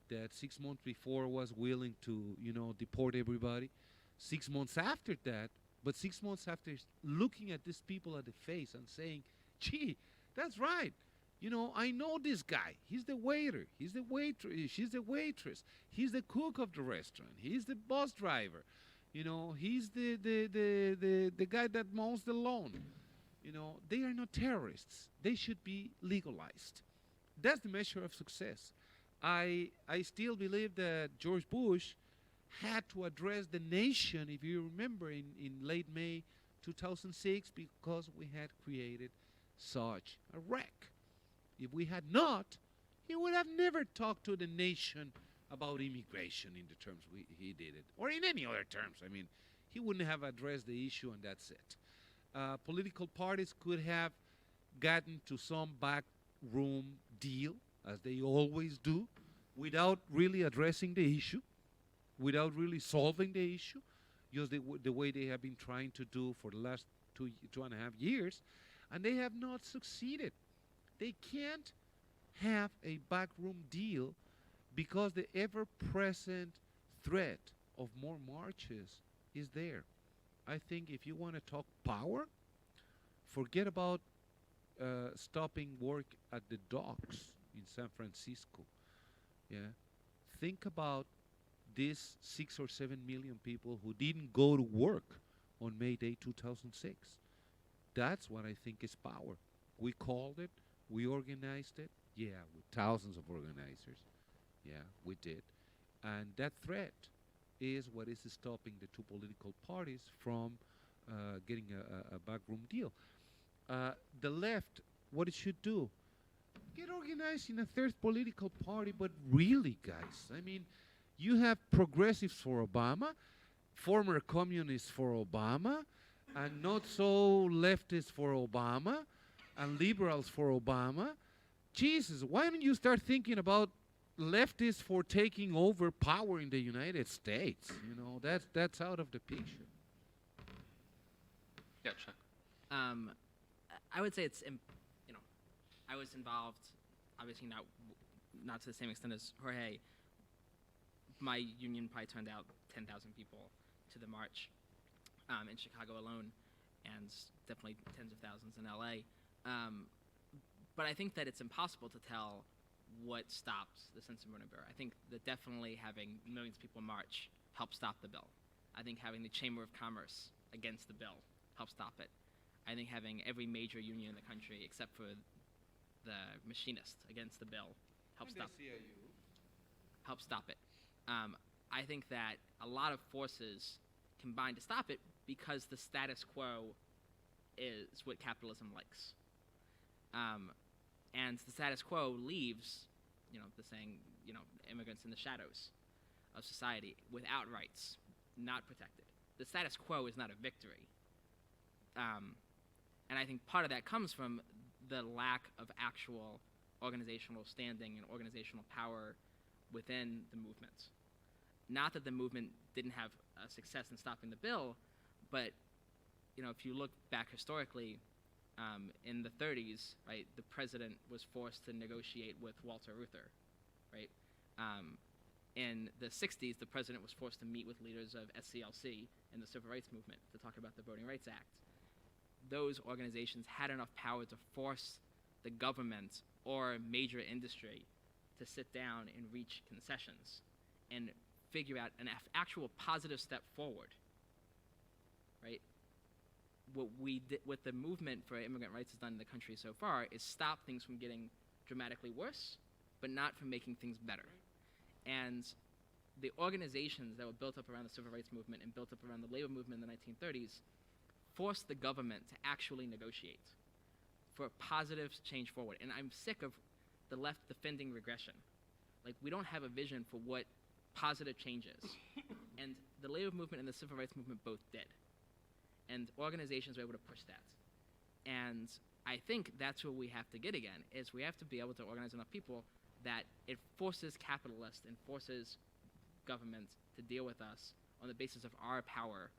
that 6 months before was willing to, deport everybody. 6 months after that, but 6 months after looking at these people at the face and saying, "Gee, that's right. I know this guy. He's the waiter. He's the waitress. She's the waitress. He's the cook of the restaurant. He's the bus driver. He's the guy that mows the lawn. They are not terrorists. They should be legalized." That's the measure of success. I still believe that George Bush had to address the nation, if you remember, in late May 2006, because we had created such a wreck. If we had not, he would have never talked to the nation about immigration in the terms he did it, or in any other terms. He wouldn't have addressed the issue, and that's it. Political parties could have gotten to some backroom deal, as they always do, without really addressing the issue, without really solving the issue, just the way they have been trying to do for the last two and a half years, and they have not succeeded. They can't have a backroom deal because the ever-present threat of more marches is there. I think if you want to talk power, forget about stopping work at the docks in San Francisco. Yeah, think about these 6 or 7 million people who didn't go to work on May Day 2006. That's what I think is power. We called it, we organized it, with thousands of organizers. Yeah, we did. And that threat is what is stopping the two political parties from getting a backroom deal. The left, what it should do, get organized in a third political party, but really, guys, you have progressives for Obama, former communists for Obama, and not so leftists for Obama, and liberals for Obama. Jesus, why don't you start thinking about leftists for taking over power in the United States. You know, that's out of the picture. Yeah, Chuck. I would say it's, you know, I was involved, obviously not to the same extent as Jorge. My union probably turned out 10,000 people to the march in Chicago alone, and definitely tens of thousands in LA. But I think that it's impossible to tell what stopped the Sensenbrenner. I think that definitely having millions of people march helped stop the bill. I think having the Chamber of Commerce against the bill helped stop it. I think having every major union in the country, except for the machinists, against the bill helped stop it. I think that a lot of forces combine to stop it because the status quo is what capitalism likes. And the status quo leaves, you know, the saying, you know, immigrants in the shadows of society without rights, not protected. The status quo is not a victory. And I think part of that comes from the lack of actual organizational standing and organizational power within the movement. Not that the movement didn't have success in stopping the bill, but, you know, if you look back historically, in the 30s, right, the president was forced to negotiate with Walter Reuther, right? In the 60s, the president was forced to meet with leaders of SCLC and the Civil Rights Movement to talk about the Voting Rights Act. Those organizations had enough power to force the government or major industry to sit down and reach concessions and figure out an actual positive step forward, right? What the movement for immigrant rights has done in the country so far is stop things from getting dramatically worse, but not from making things better. And the organizations that were built up around the civil rights movement and built up around the labor movement in the 1930s forced the government to actually negotiate for a positive change forward. And I'm sick of the left defending regression. Like, we don't have a vision for what positive change is. And the labor movement and the civil rights movement both did. And organizations were able to push that. And I think that's where we have to get again, is we have to be able to organize enough people that it forces capitalists and forces government to deal with us on the basis of our power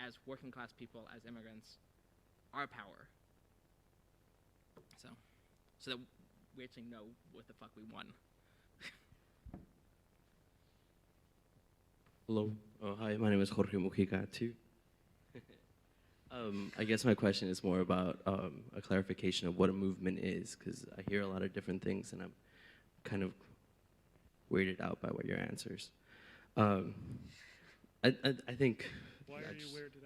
as working class people, as immigrants, our power. So that we actually know what the fuck we won. Hello. Hi, my name is Jorge Mujica too. I guess my question is more about a clarification of what a movement is, because I hear a lot of different things and I'm kind of weirded out by what your answers. I think. Why are you weirded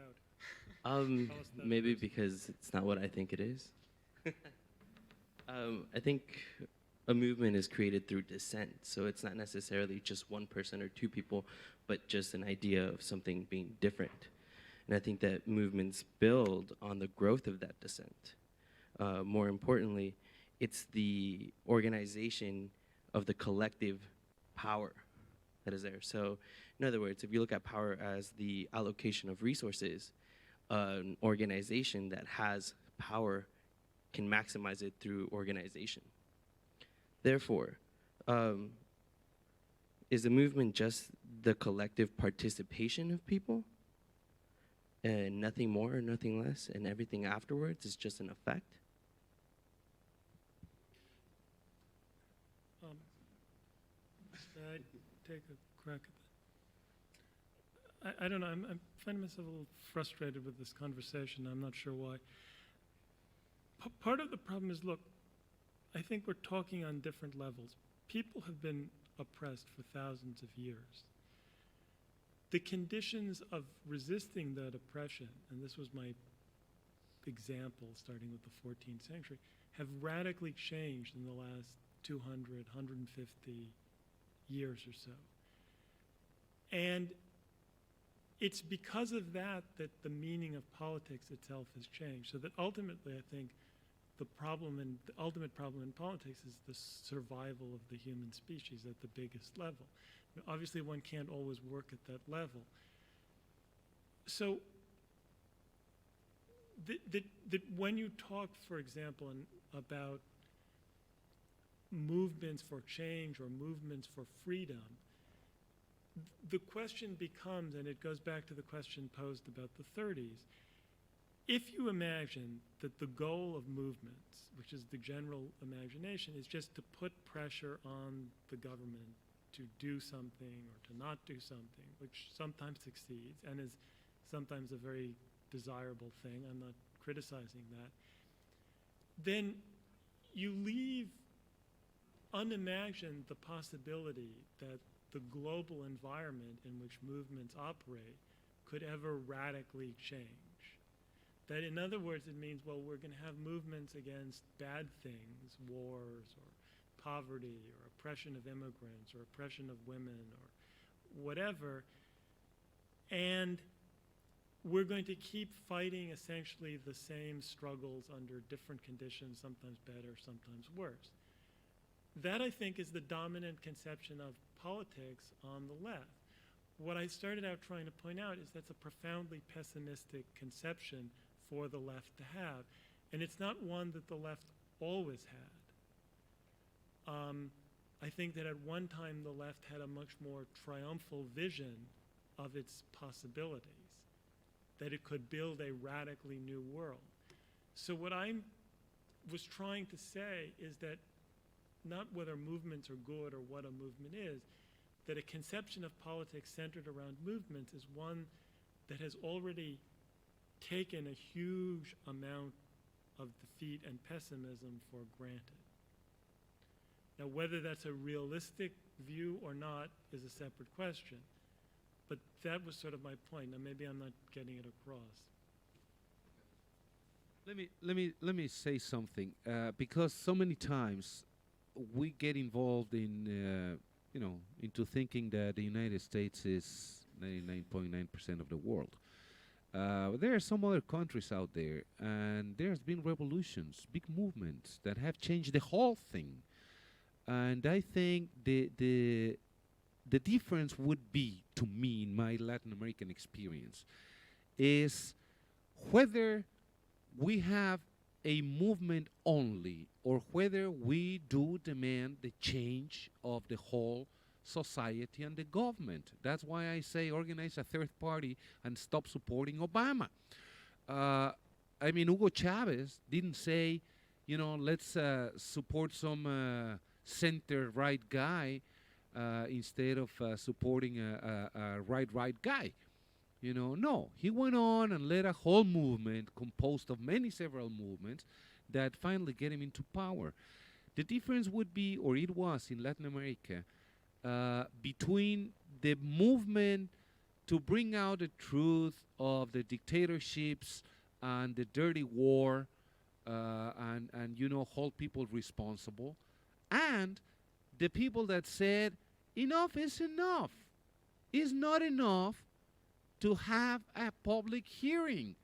out? Maybe because it's not what I think it is. I think a movement is created through dissent, so it's not necessarily just one person or two people, but just an idea of something being different. And I think that movements build on the growth of that dissent. More importantly, it's the organization of the collective power that is there. So, in other words, if you look at power as the allocation of resources, an organization that has power can maximize it through organization. Therefore, is a movement just the collective participation of people? And nothing more or nothing less, and everything afterwards is just an effect? Should I take a crack at that? I don't know. I'm finding myself a little frustrated with this conversation. I'm not sure why. Part of the problem is, look, I think we're talking on different levels. People have been oppressed for thousands of years. The conditions of resisting that oppression, and this was my example starting with the 14th century, have radically changed in the last 200, 150 years or so. And it's because of that that the meaning of politics itself has changed. So that ultimately, I think, the ultimate problem in politics is the survival of the human species at the biggest level. Obviously, one can't always work at that level. So that when you talk, for example, about movements for change or movements for freedom, the question becomes, and it goes back to the question posed about the 30s, if you imagine that the goal of movements, which is the general imagination, is just to put pressure on the government to do something or to not do something, which sometimes succeeds and is sometimes a very desirable thing, I'm not criticizing that, then you leave unimagined the possibility that the global environment in which movements operate could ever radically change. That, in other words, it means, well, we're going to have movements against bad things, wars or poverty or oppression of immigrants or oppression of women or whatever, and we're going to keep fighting essentially the same struggles under different conditions, sometimes better, sometimes worse. That, I think, is the dominant conception of politics on the left. What I started out trying to point out is that's a profoundly pessimistic conception for the left to have. And it's not one that the left always had. I think that at one time the left had a much more triumphal vision of its possibilities, that it could build a radically new world. So what I was trying to say is that not whether movements are good or what a movement is, that a conception of politics centered around movements is one that has already taken a huge amount of defeat and pessimism for granted. Now, whether that's a realistic view or not is a separate question, but that was sort of my point. Now, maybe I'm not getting it across. Let me say something, because so many times we get involved in, into thinking that the United States is 99.9% of the world. There are some other countries out there, and there's been revolutions, big movements that have changed the whole thing. And I think the difference would be, to me, in my Latin American experience, is whether we have a movement only or whether we do demand the change of the whole society and the government. That's why I say organize a third party and stop supporting Obama. I mean, Hugo Chavez didn't say, let's support some center-right guy instead of supporting a right guy. No, he went on and led a whole movement composed of several movements that finally get him into power. The difference would be, or it was in Latin America, between the movement to bring out the truth of the dictatorships and the dirty war and hold people responsible, and the people that said, enough is enough. It's not enough to have a public hearing.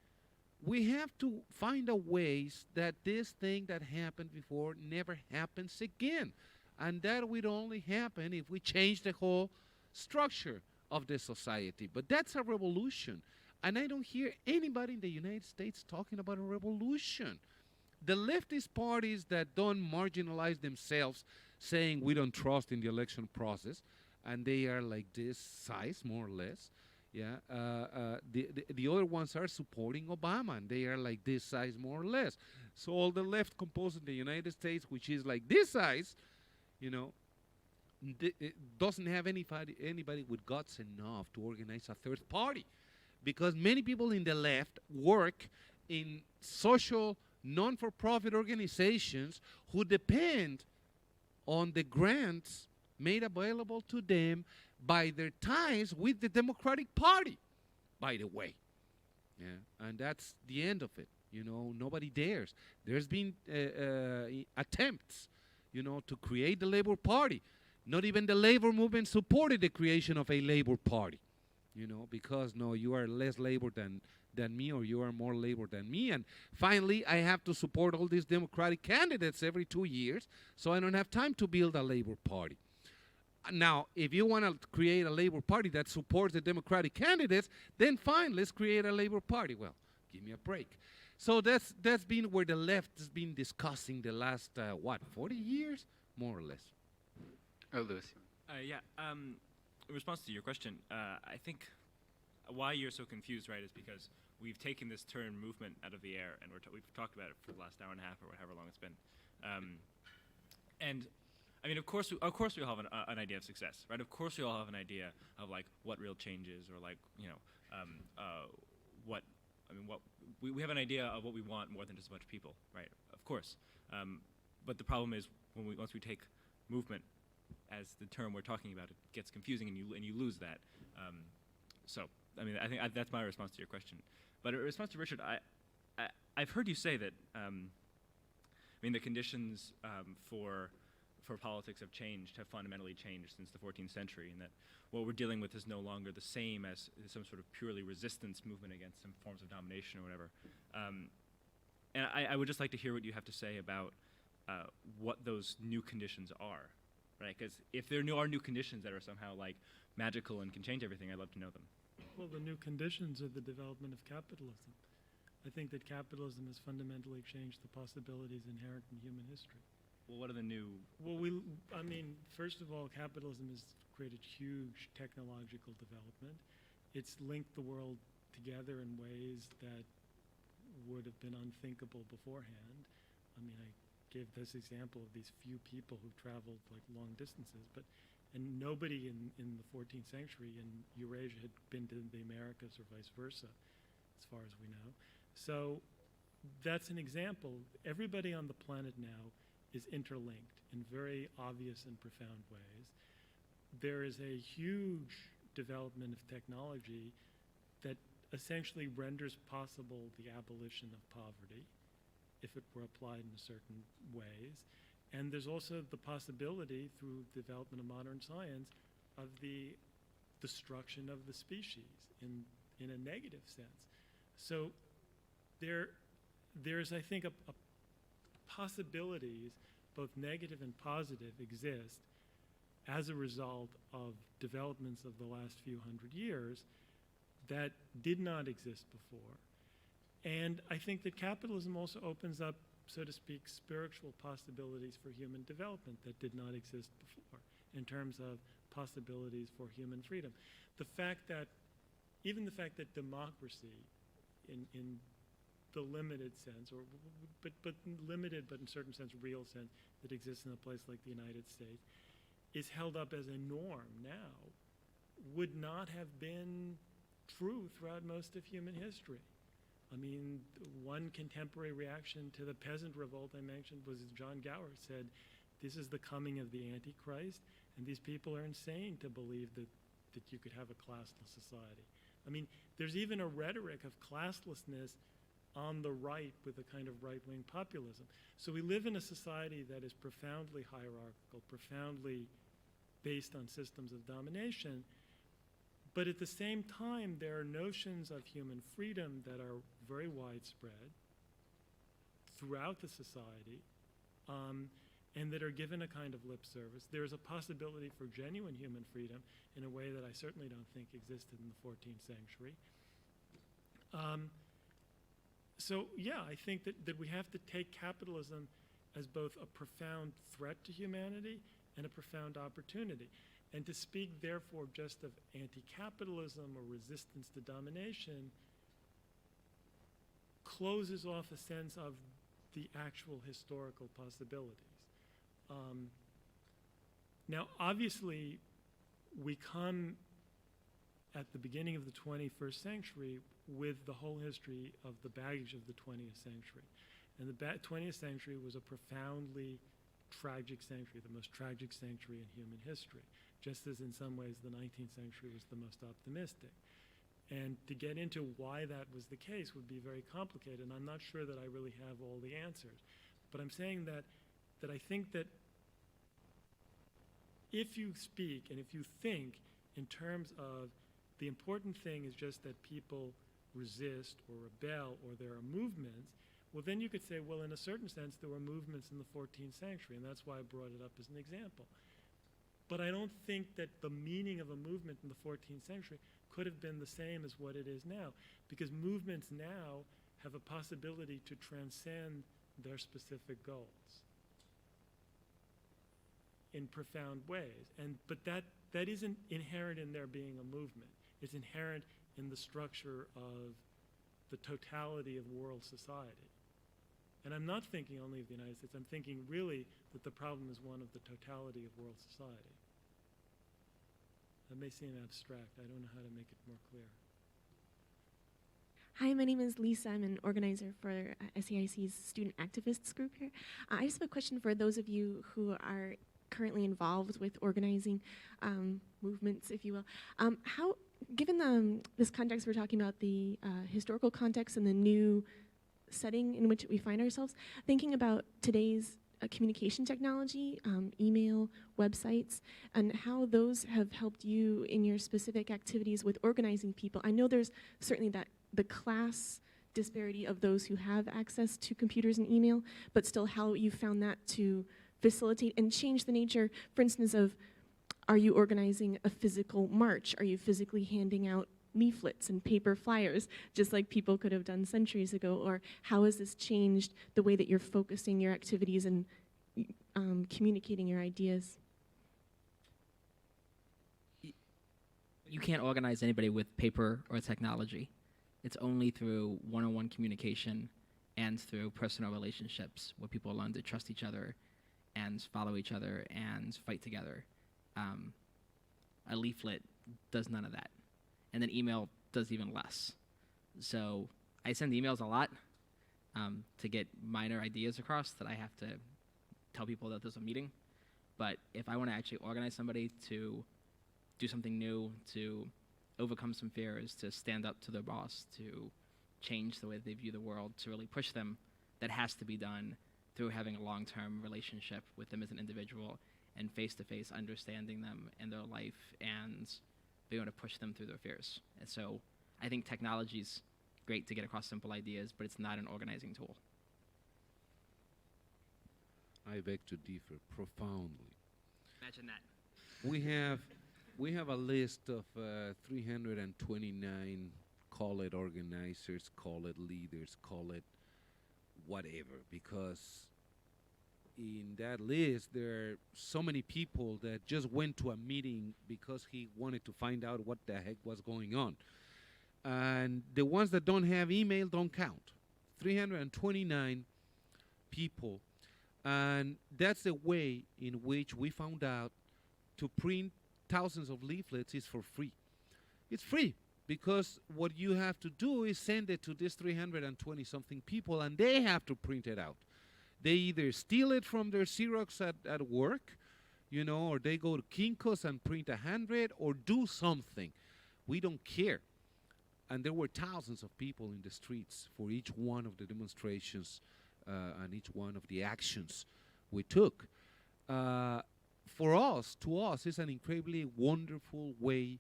We have to find a ways that this thing that happened before never happens again. And that would only happen if we change the whole structure of the society. But that's a revolution. And I don't hear anybody in the United States talking about a revolution. The leftist parties that don't marginalize themselves, saying we don't trust in the election process, and they are like this size, more or less. Yeah, the other ones are supporting Obama, and they are like this size, more or less. So all the left composed in the United States, which is like this size, it doesn't have anybody with guts enough to organize a third party, because many people in the left work in social non-for-profit organizations who depend on the grants made available to them by their ties with the Democratic Party, by the way. Yeah, and that's the end of it. Nobody dares. There's been attempts, to create the Labor Party. Not even the labor movement supported the creation of a Labor Party, because, no, you are less labor than me, or you are more labor than me. And finally, I have to support all these Democratic candidates every 2 years, so I don't have time to build a Labor Party. Now, if you want to create a Labor Party that supports the Democratic candidates, then fine, let's create a Labor Party. Well, give me a break. So that's been where the left has been discussing the last, 40 years? more or less. Oh, Lewis. Yeah. In response to your question, I think why you're so confused, right, is because we've taken this term movement out of the air, and we've talked about it for the last hour and a half or however long it's been. And I mean, of course we all have an idea of success, right? Of course we all have an idea of like what real change is, or like what we have an idea of what we want more than just a bunch of people, right? Of course. But the problem is once we take movement as the term we're talking about, it gets confusing, and you lose that. So I mean, I think that's my response to your question. But in response to Richard, I've heard you say that I mean the conditions for politics have fundamentally changed since the 14th century, and that what we're dealing with is no longer the same as some sort of purely resistance movement against some forms of domination or whatever. And I would just like to hear what you have to say about what those new conditions are, right? Because if there are new conditions that are somehow like magical and can change everything, I'd love to know them. Well, the new conditions are the development of capitalism. I think that capitalism has fundamentally changed the possibilities inherent in human history. Well, what are the new? Well, I mean, first of all, capitalism has created huge technological development. It's linked the world together in ways that would have been unthinkable beforehand. I mean, I gave this example of these few people who traveled like long distances, and nobody in the 14th century in Eurasia had been to the Americas or vice versa, as far as we know. So that's an example. Everybody on the planet now is interlinked in very obvious and profound ways. There is a huge development of technology that essentially renders possible the abolition of poverty if it were applied in certain ways. And there's also the possibility, through development of modern science, of the destruction of the species in a negative sense. So there's, I think, a possibilities, both negative and positive, exist as a result of developments of the last few hundred years that did not exist before. And I think that capitalism also opens up, so to speak, spiritual possibilities for human development that did not exist before, in terms of possibilities for human freedom. Even the fact that democracy, in the limited sense, but limited, but in certain sense real sense, that exists in a place like the United States, is held up as a norm now, would not have been true throughout most of human history. I mean, one contemporary reaction to the peasant revolt I mentioned was John Gower said, this is the coming of the Antichrist, and these people are insane to believe that you could have a classless society. I mean, there's even a rhetoric of classlessness on the right with a kind of right-wing populism. So we live in a society that is profoundly hierarchical, profoundly based on systems of domination, but at the same time, there are notions of human freedom that are very widespread throughout the society, and that are given a kind of lip service. There's a possibility for genuine human freedom in a way that I certainly don't think existed in the 14th century. So yeah, I think that we have to take capitalism as both a profound threat to humanity and a profound opportunity. And to speak, therefore, just of anti-capitalism or resistance to domination closes off a sense of the actual historical possibilities. Now, obviously, we come at the beginning of the 21st century with the whole history of the baggage of the 20th century. And the 20th century was a profoundly tragic century, the most tragic century in human history, just as in some ways the 19th century was the most optimistic. And to get into why that was the case would be very complicated, and I'm not sure that I really have all the answers. But I'm saying that I think that if you speak and if you think in terms of the important thing is just that people resist or rebel or there are movements, well, then you could say, well, in a certain sense, there were movements in the 14th century, and that's why I brought it up as an example. But I don't think that the meaning of a movement in the 14th century could have been the same as what it is now, because movements now have a possibility to transcend their specific goals. in profound ways. But that isn't inherent in there being a movement. It's inherent in the structure of the totality of world society. And I'm not thinking only of the United States. I'm thinking really that the problem is one of the totality of world society. That may seem abstract. I don't know how to make it more clear. Hi, my name is Lisa. I'm an organizer for SEIC's Student Activists group here. I just have a question for those of you who are currently involved with organizing movements, if you will. How, given this context, we're talking about the historical context and the new setting in which we find ourselves, thinking about today's communication technology, email, websites, and how those have helped you in your specific activities with organizing people. I know there's certainly the class disparity of those who have access to computers and email, but still how you found that to facilitate and change the nature, for instance, of are you organizing a physical march? Are you physically handing out leaflets and paper flyers, just like people could have done centuries ago? Or how has this changed the way that you're focusing your activities and communicating your ideas? You can't organize anybody with paper or technology. It's only through one-on-one communication and through personal relationships where people learn to trust each other and follow each other and fight together. A leaflet does none of that. And then email does even less. So I send emails a lot to get minor ideas across that I have to tell people that there's a meeting. But if I want to actually organize somebody to do something new, to overcome some fears, to stand up to their boss, to change the way they view the world, to really push them, that has to be done through having a long-term relationship with them as an individual and face-to-face understanding them and their life and being able to push them through their fears. And so I think technology's great to get across simple ideas, but it's not an organizing tool. I beg to differ profoundly. Imagine that. We have a list of 329, call it organizers, call it leaders, call it whatever, because in that list there are so many people that just went to a meeting because he wanted to find out what the heck was going on. And the ones that don't have email don't count. 329 people. And that's the way in which we found out to print thousands of leaflets is for free. It's free because what you have to do is send it to these 320 something people and they have to print it out. They either steal it from their Xerox at work, or they go to Kinko's and print 100 or do something. We don't care. And there were thousands of people in the streets for each one of the demonstrations and each one of the actions we took. To us, it's an incredibly wonderful way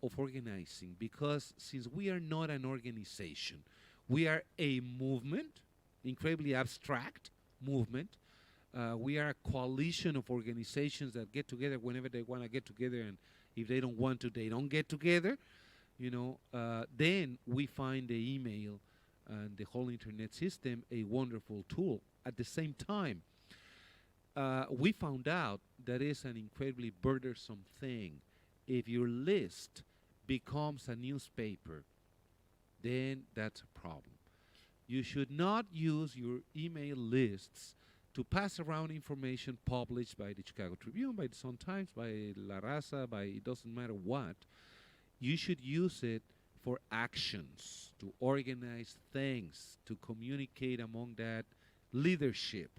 of organizing because since we are not an organization, we are a movement, incredibly abstract movement. We are a coalition of organizations that get together whenever they want to get together, and if they don't want to, they don't get together. Then we find the email and the whole internet system a wonderful tool. At the same time, we found out that it's an incredibly burdensome thing. If your list becomes a newspaper, then that's a problem. You should not use your email lists to pass around information published by the Chicago Tribune, by the Sun-Times, by La Raza, by it doesn't matter what. You should use it for actions, to organize things, to communicate among that leadership,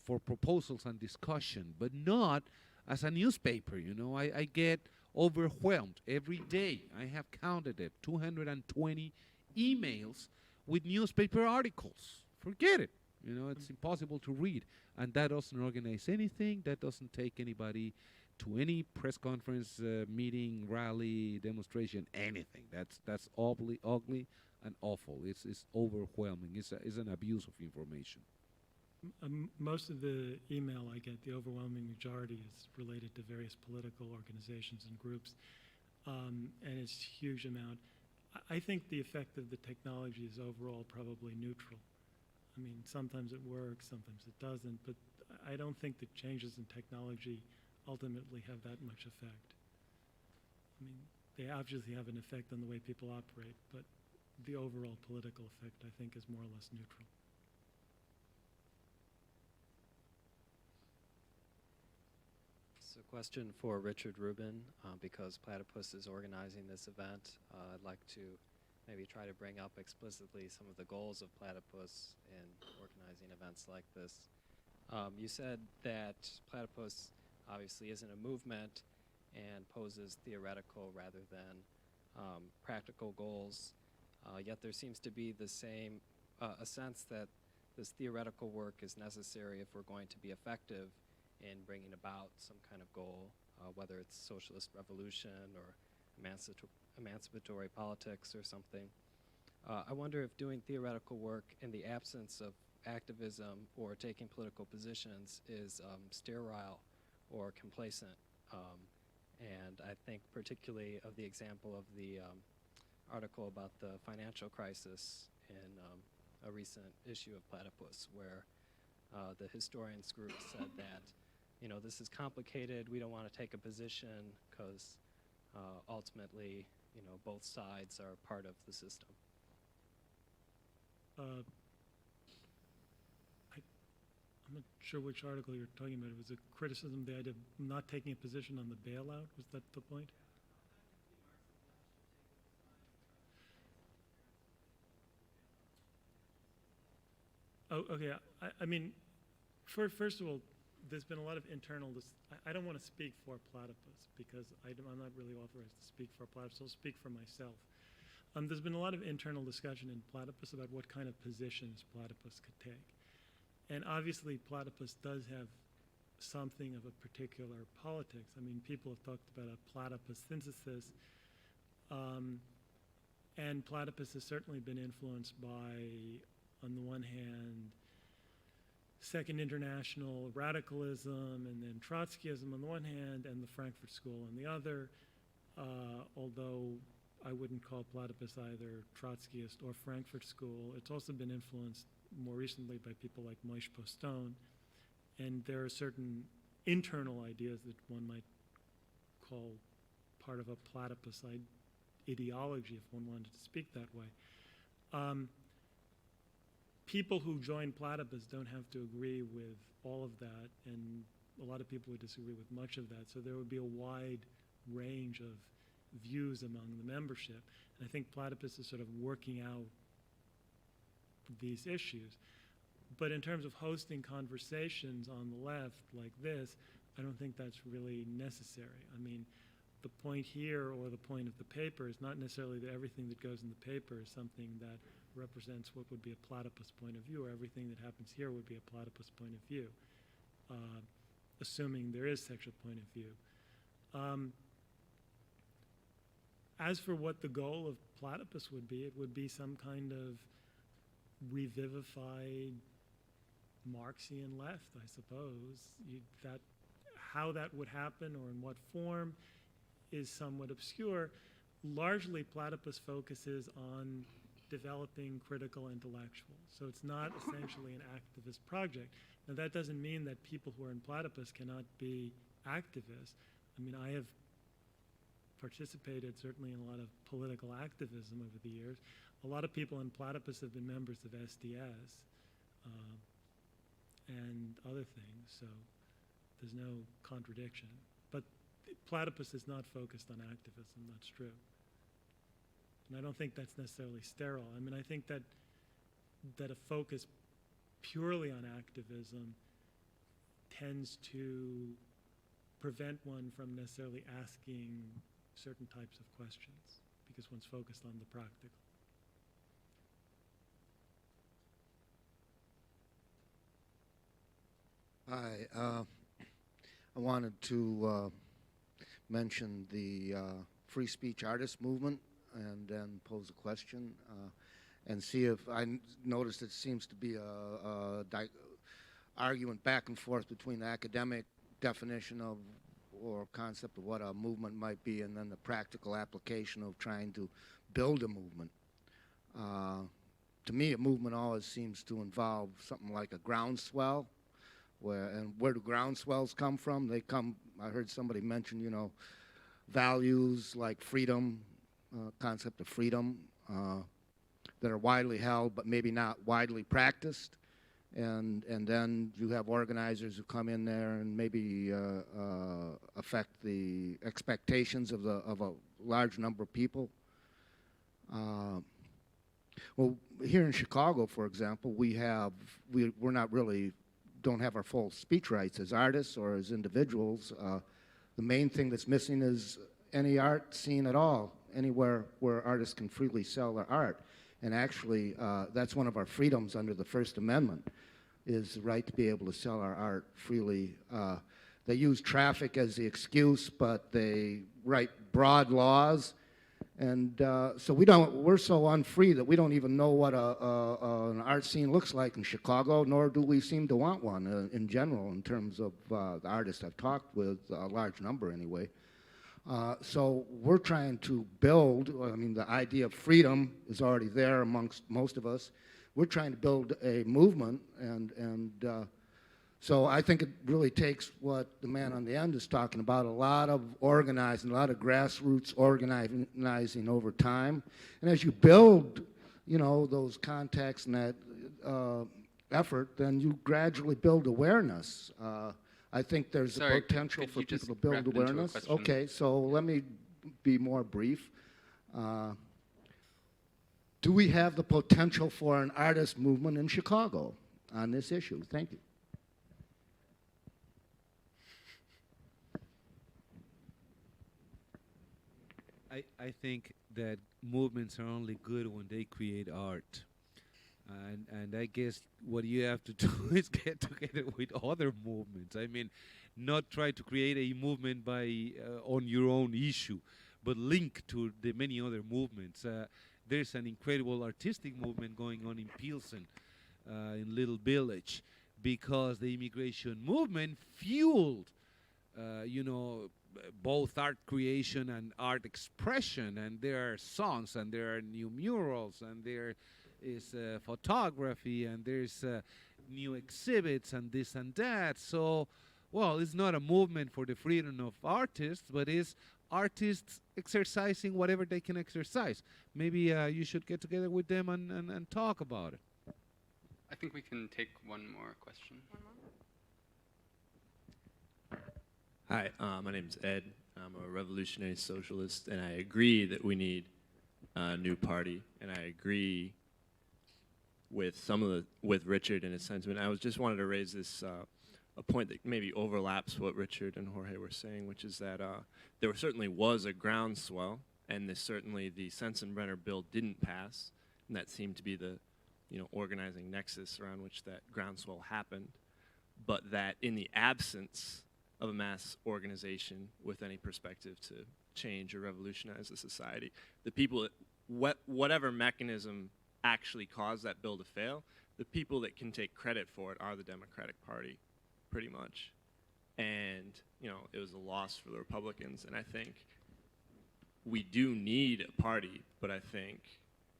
for proposals and discussion, but not as a newspaper. I get overwhelmed every day. I have counted it, 220 emails with newspaper articles. Forget it. It's impossible to read. And that doesn't organize anything. That doesn't take anybody to any press conference, meeting, rally, demonstration, anything. That's ugly and awful. It's overwhelming. It's an abuse of information. Most of the email I get, the overwhelming majority, is related to various political organizations and groups, and it's a huge amount. I think the effect of the technology is overall probably neutral. I mean, sometimes it works, sometimes it doesn't, but I don't think that changes in technology ultimately have that much effect. I mean, they obviously have an effect on the way people operate, but the overall political effect, I think, is more or less neutral. So, question for Richard Rubin, because Platypus is organizing this event. I'd like to maybe try to bring up explicitly some of the goals of Platypus in organizing events like this. You said that Platypus obviously isn't a movement and poses theoretical rather than practical goals. Yet there seems to be the same, a sense that this theoretical work is necessary if we're going to be effective in bringing about some kind of goal, whether it's socialist revolution or emancipatory politics or something. I wonder if doing theoretical work in the absence of activism or taking political positions is sterile or complacent. And I think particularly of the example of the article about the financial crisis in a recent issue of Platypus, where the historians group said that, you know, this is complicated, we don't want to take a position because ultimately, you know, both sides are part of the system. I'm not sure which article you're talking about. It was a criticism of the idea of not taking a position on the bailout. Was that the point? Oh, okay. I mean, first of all, there's been a lot of internal. I don't want to speak for Platypus because I'm not really authorized to speak for Platypus. I'll speak for myself. There's been a lot of internal discussion in Platypus about what kind of positions Platypus could take. And obviously, Platypus does have something of a particular politics. I mean, people have talked about a platypus synthesis, and Platypus has certainly been influenced by, on the one hand, Second International radicalism and then Trotskyism on the one hand, and the Frankfurt School on the other, although I wouldn't call Platypus either Trotskyist or Frankfurt School. It's also been influenced more recently by people like Moïse Postone, and there are certain internal ideas that one might call part of a Platypus ideology, if one wanted to speak that way. People who join Platypus don't have to agree with all of that, and a lot of people would disagree with much of that, so there would be a wide range of views among the membership. And I think Platypus is sort of working out these issues. But in terms of hosting conversations on the left like this, I don't think that's really necessary. I mean, the point here or the point of the paper is not necessarily that everything that goes in the paper is something that represents what would be a Platypus point of view, or everything that happens here would be a Platypus point of view, assuming there is such a point of view. As for what the goal of Platypus would be, it would be some kind of revivified Marxian left, I suppose. How that would happen or in what form is somewhat obscure. Largely, Platypus focuses on developing critical intellectuals. So it's not essentially an activist project. Now, that doesn't mean that people who are in Platypus cannot be activists. I mean, I have participated certainly in a lot of political activism over the years. A lot of people in Platypus have been members of SDS and other things, so there's no contradiction. But Platypus is not focused on activism, that's true. And I don't think that's necessarily sterile. I mean, I think that a focus purely on activism tends to prevent one from necessarily asking certain types of questions because one's focused on the practical. Hi. I wanted to mention the free speech artist movement and then pose a question and see if noticed it seems to be a argument back and forth between the academic definition of or concept of what a movement might be and then the practical application of trying to build a movement. To me, a movement always seems to involve something like a groundswell where do groundswells come from? They come, I heard somebody mention, you know, values like freedom, concept of freedom, that are widely held but maybe not widely practiced. And then you have organizers who come in there and maybe affect the expectations of a large number of people. Well, here in Chicago, for example, we're not really, don't have our full speech rights as artists or as individuals. The main thing that's missing is any art scene at all, anywhere where artists can freely sell their art. And actually, that's one of our freedoms under the First Amendment, is the right to be able to sell our art freely. They use traffic as the excuse, but they write broad laws. And so we're so unfree that we don't even know what an art scene looks like in Chicago, nor do we seem to want one in general in terms of the artists I've talked with, a large number anyway. So we're trying to build, I mean, the idea of freedom is already there amongst most of us. We're trying to build a movement, and so I think it really takes what the man on the end is talking about, a lot of organizing, a lot of grassroots organizing over time. And as you build, you know, those contacts and that effort, then you gradually build awareness. I think there's a potential for people to build awareness. Okay, so let me be more brief. Do we have the potential for an artist movement in Chicago on this issue? Thank you. I think that movements are only good when they create art. And I guess what you have to do is get together with other movements. I mean, not try to create a movement by on your own issue, but link to the many other movements. There's an incredible artistic movement going on in Pilsen, in Little Village, because the immigration movement fueled, you know, both art creation and art expression. And there are songs, and there are new murals, and there is photography, and there's new exhibits and this and that. So, well, it's not a movement for the freedom of artists, but it's artists exercising whatever they can exercise. Maybe you should get together with them and talk about it. I think we can take one more question. Hi, my name's Ed. I'm a revolutionary socialist, and I agree that we need a new party, and I agree with with Richard in his sentiment. I just wanted to raise this a point that maybe overlaps what Richard and Jorge were saying, which is that there certainly was a groundswell, and certainly the Sensenbrenner bill didn't pass, and that seemed to be the organizing nexus around which that groundswell happened. But that in the absence of a mass organization with any perspective to change or revolutionize the society, the people that whatever mechanism actually caused that bill to fail, the people that can take credit for it are the Democratic Party, pretty much. And, it was a loss for the Republicans. And I think we do need a party, but I think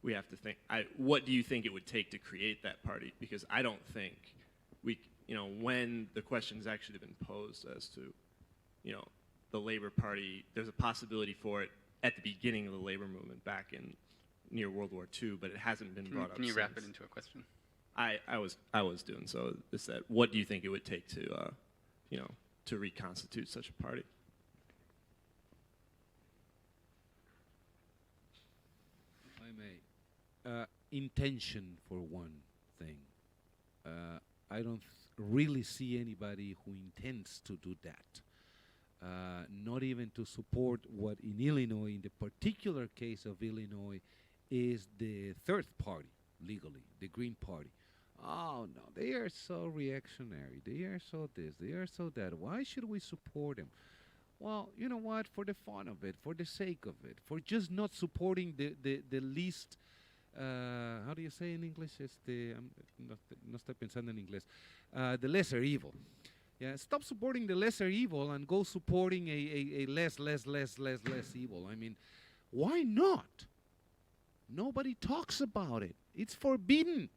we have to think, what do you think it would take to create that party? Because I don't think when the question's actually been posed as to, the Labor Party, there's a possibility for it at the beginning of the labor movement back in near World War II, but it hasn't been brought up. Can you since. wrap it into a question? I was doing so. Is that what do you think it would take to to reconstitute such a party? If I may, intention for one thing. I don't really see anybody who intends to do that. Not even to support what in Illinois, in the particular case of Illinois, is the third party, legally, the Green Party. Oh, no, they are so reactionary. They are so this, they are so that. Why should we support them? Well, you know what? For the fun of it, for the sake of it, for just not supporting the least, how do you say in English? No estoy pensando en inglés. The lesser evil. Yeah, stop supporting the lesser evil and go supporting a less evil. I mean, why not? Nobody talks about it. It's forbidden.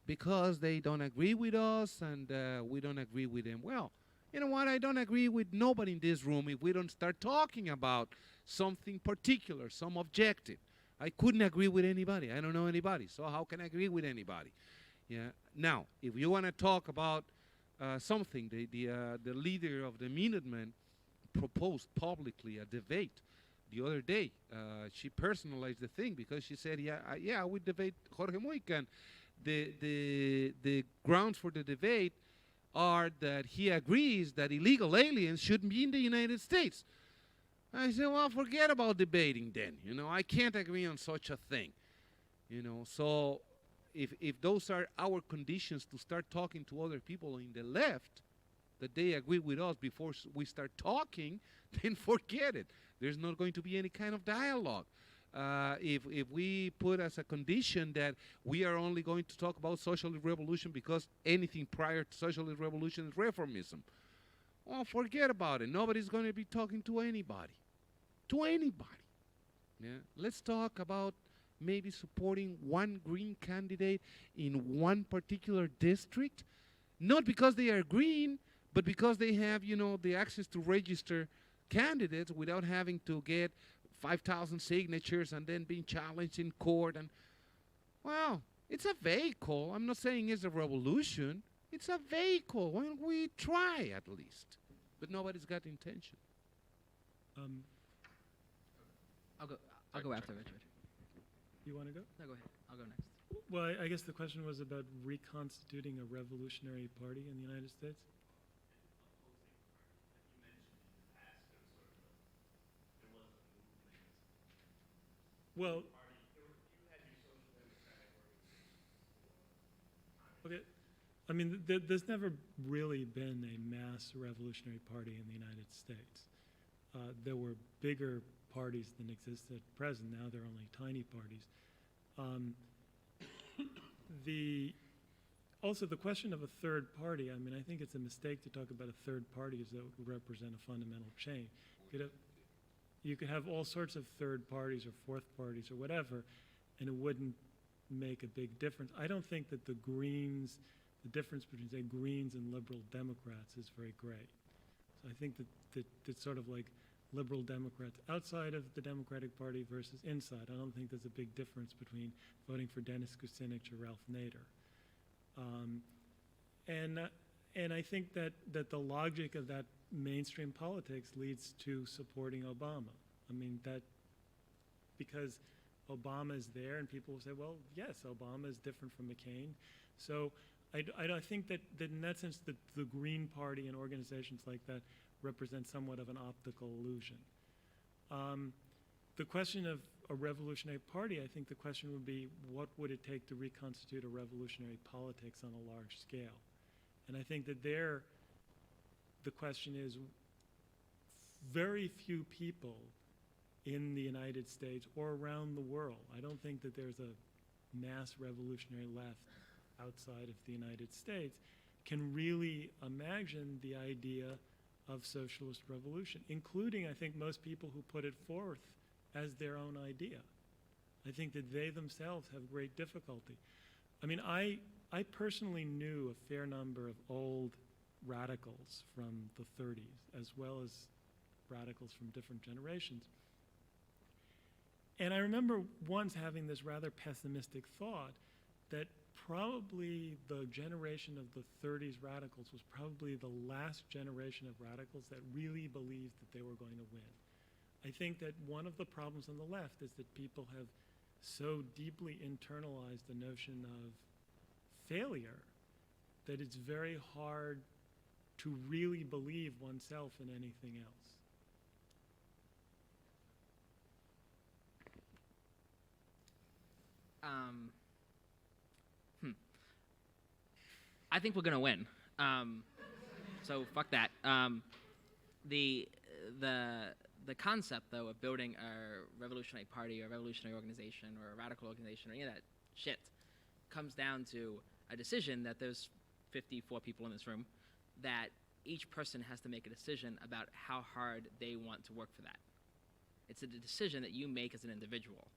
because they don't agree with us and we don't agree with them. Well, you know what? I don't agree with nobody in this room if we don't start talking about something particular, some objective. I couldn't agree with anybody. I don't know anybody. So how can I agree with anybody? Yeah. Now, if you want to talk about something, the leader of the Minutemen proposed publicly a debate the other day. She personalized the thing because she said, I would debate Jorge Mujica. And the grounds for the debate are that he agrees that illegal aliens shouldn't be in the United States. I said, well, forget about debating then. You know, I can't agree on such a thing. You know, so if those are our conditions to start talking to other people in the left, that they agree with us before we start talking, then forget it. There's not going to be any kind of dialogue. If we put as a condition that we are only going to talk about socialist revolution because anything prior to socialist revolution is reformism, well, forget about it. Nobody's going to be talking to anybody. To anybody. Yeah? Let's talk about maybe supporting one green candidate in one particular district, not because they are green, but because they have, you know, the access to register candidates without having to get 5,000 signatures and then being challenged in court. And, well, it's a vehicle. I'm not saying it's a revolution. It's a vehicle. Why don't we try at least? But nobody's got intention. I'll go after Richard. You want to go? No, go ahead. I'll go next. Well, I guess the question was about reconstituting a revolutionary party in the United States. Well, okay. I mean, there's never really been a mass revolutionary party in the United States. There were bigger parties than exist at present. Now there are only tiny parties. Also, the question of a third party, I mean, I think it's a mistake to talk about a third party as though it would represent a fundamental change. You could have all sorts of third parties or fourth parties or whatever, and it wouldn't make a big difference. I don't think that the difference between, say, Greens and Liberal Democrats is very great. So I think that it's sort of like Liberal Democrats outside of the Democratic Party versus inside. I don't think there's a big difference between voting for Dennis Kucinich or Ralph Nader. And I think that the logic of that mainstream politics leads to supporting Obama. I mean, because Obama is there and people will say, well, yes, Obama is different from McCain. So I think that in that sense the Green Party and organizations like that represent somewhat of an optical illusion. The question of a revolutionary party, I think the question would be, what would it take to reconstitute a revolutionary politics on a large scale? And I think that the question is, very few people in the United States or around the world, I don't think that there's a mass revolutionary left outside of the United States, can really imagine the idea of socialist revolution, including, I think, most people who put it forth as their own idea. I think that they themselves have great difficulty. I mean, I personally knew a fair number of old radicals from the 30s, as well as radicals from different generations. And I remember once having this rather pessimistic thought that probably the generation of the 30s radicals was probably the last generation of radicals that really believed that they were going to win. I think that one of the problems on the left is that people have so deeply internalized the notion of failure that it's very hard to really believe oneself in anything else. I think we're gonna win. So fuck that. The concept, though, of building a revolutionary party or a revolutionary organization or a radical organization or any of that shit comes down to a decision that there's 54 people in this room, that each person has to make a decision about how hard they want to work for that. It's a decision that you make as an individual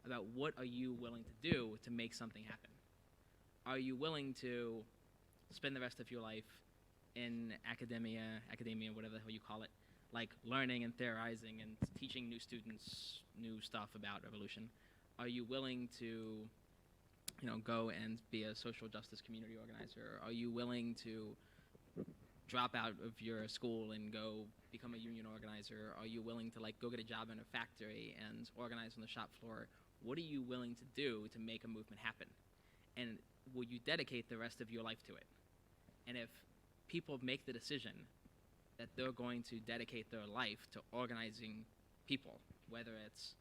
about what are you willing to do to make something happen. are you willing to spend the rest of your life in academia, whatever the hell you call it, like learning and theorizing and teaching new students new stuff about revolution? Are you willing to, go and be a social justice community organizer? Are you willing to drop out of your school and go become a union organizer? Are you willing to go get a job in a factory and organize on the shop floor? What are you willing to do to make a movement happen? And will you dedicate the rest of your life to it? And if people make the decision that they're going to dedicate their life to organizing people, whether it's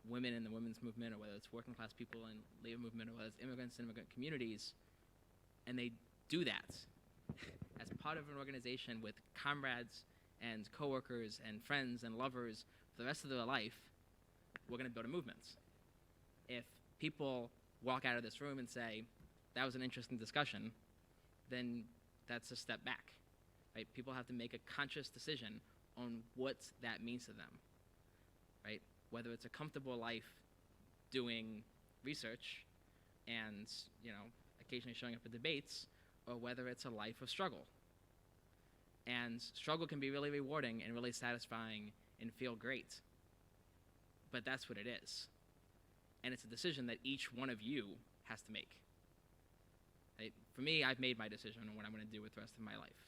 women in the women's movement, or whether it's working class people in labor movement, or whether it's immigrants in immigrant communities, and they do that as part of an organization with comrades and coworkers and friends and lovers for the rest of their life, we're going to build a movement. If people walk out of this room and say, that was an interesting discussion, then that's a step back, right? People have to make a conscious decision on what that means to them, right? Whether it's a comfortable life doing research and, occasionally showing up at debates, or whether it's a life of struggle. And struggle can be really rewarding and really satisfying and feel great. But that's what it is. And it's a decision that each one of you has to make. Right? For me, I've made my decision on what I'm going to do with the rest of my life.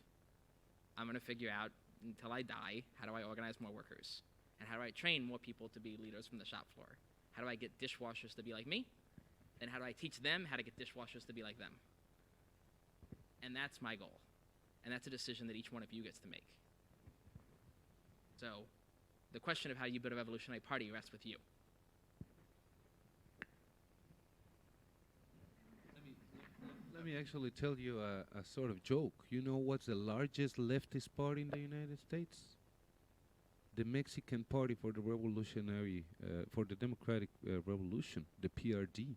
I'm going to figure out, until I die, how do I organize more workers? And how do I train more people to be leaders from the shop floor? How do I get dishwashers to be like me? Then how do I teach them how to get dishwashers to be like them? And that's my goal. And that's a decision that each one of you gets to make. So the question of how you build a revolutionary party rests with you. Let me actually tell you a sort of joke. You know what's the largest leftist party in the United States? The Mexican Party for the Revolutionary, for the Democratic Revolution, the PRD.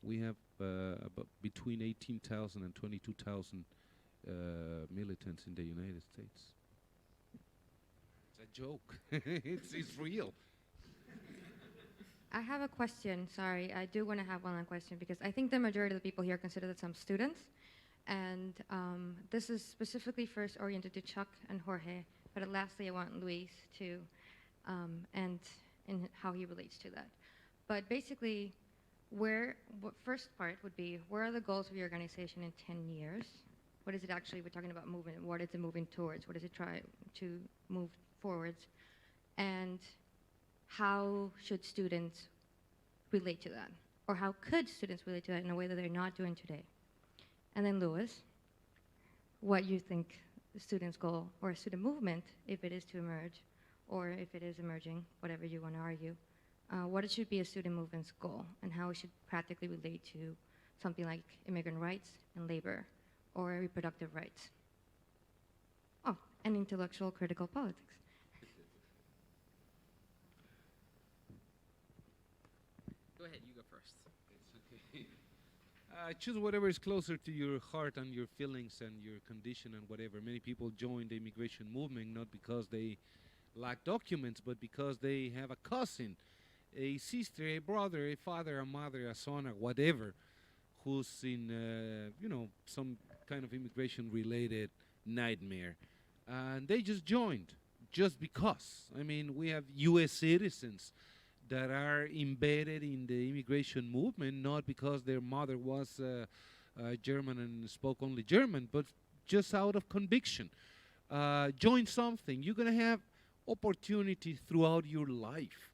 We have about between 18,000 and 22,000 militants in the United States. It's a joke. it's real. I have a question. Sorry, I do want to have one question because I think the majority of the people here consider that some students. And this is specifically first oriented to Chuck and Jorge, but lastly I want Luis to, and in how he relates to that. But basically, first part would be, where are the goals of your organization in 10 years? What is it actually, we're talking about movement, what is it moving towards? What does it try to move forwards? And how should students relate to that? Or how could students relate to that in a way that they're not doing today? And then Luis, what you think the student's goal or a student movement, if it is to emerge, or if it is emerging, whatever you want to argue, what it should be a student movement's goal and how it should practically relate to something like immigrant rights and labor or reproductive rights. Oh, and intellectual critical politics. Go ahead, you go first. It's okay. Choose whatever is closer to your heart and your feelings and your condition and whatever. Many people join the immigration movement not because they lack documents, but because they have a cousin, a sister, a brother, a father, a mother, a son, or whatever, who's in, some kind of immigration-related nightmare. And they just joined, just because. I mean, we have U.S. citizens that are embedded in the immigration movement, not because their mother was German and spoke only German, but just out of conviction. Join something. You're going to have opportunity throughout your life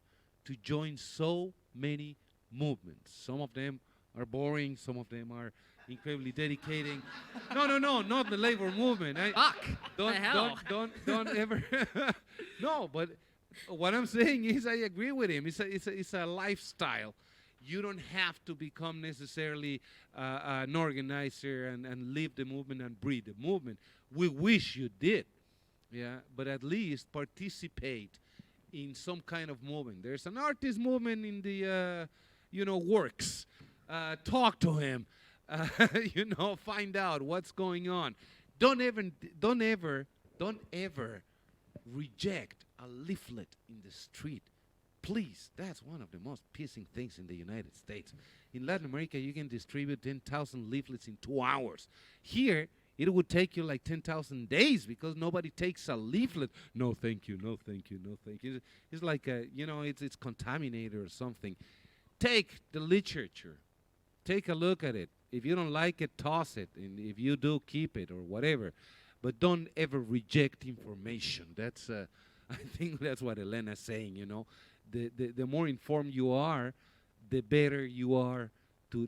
to join so many movements. Some of them are boring. Some of them are incredibly dedicating. No, not the labor movement. Fuck! Don't ever. No, but what I'm saying is I agree with him. It's a lifestyle. You don't have to become necessarily an organizer and live the movement and breathe the movement. We wish you did, yeah, but at least participate in some kind of movement. There's an artist movement in the, works. Talk to him, find out what's going on. Don't ever reject a leaflet in the street. Please, that's one of the most pissing things in the United States. In Latin America, you can distribute 10,000 leaflets in 2 hours. Here, it would take you like 10,000 days because nobody takes a leaflet. No, thank you. No, thank you. No, thank you. It's like, it's contaminated or something. Take the literature. Take a look at it. If you don't like it, toss it. And if you do, keep it or whatever. But don't ever reject information. That's, I think that's what Elena's saying, The more informed you are, the better you are to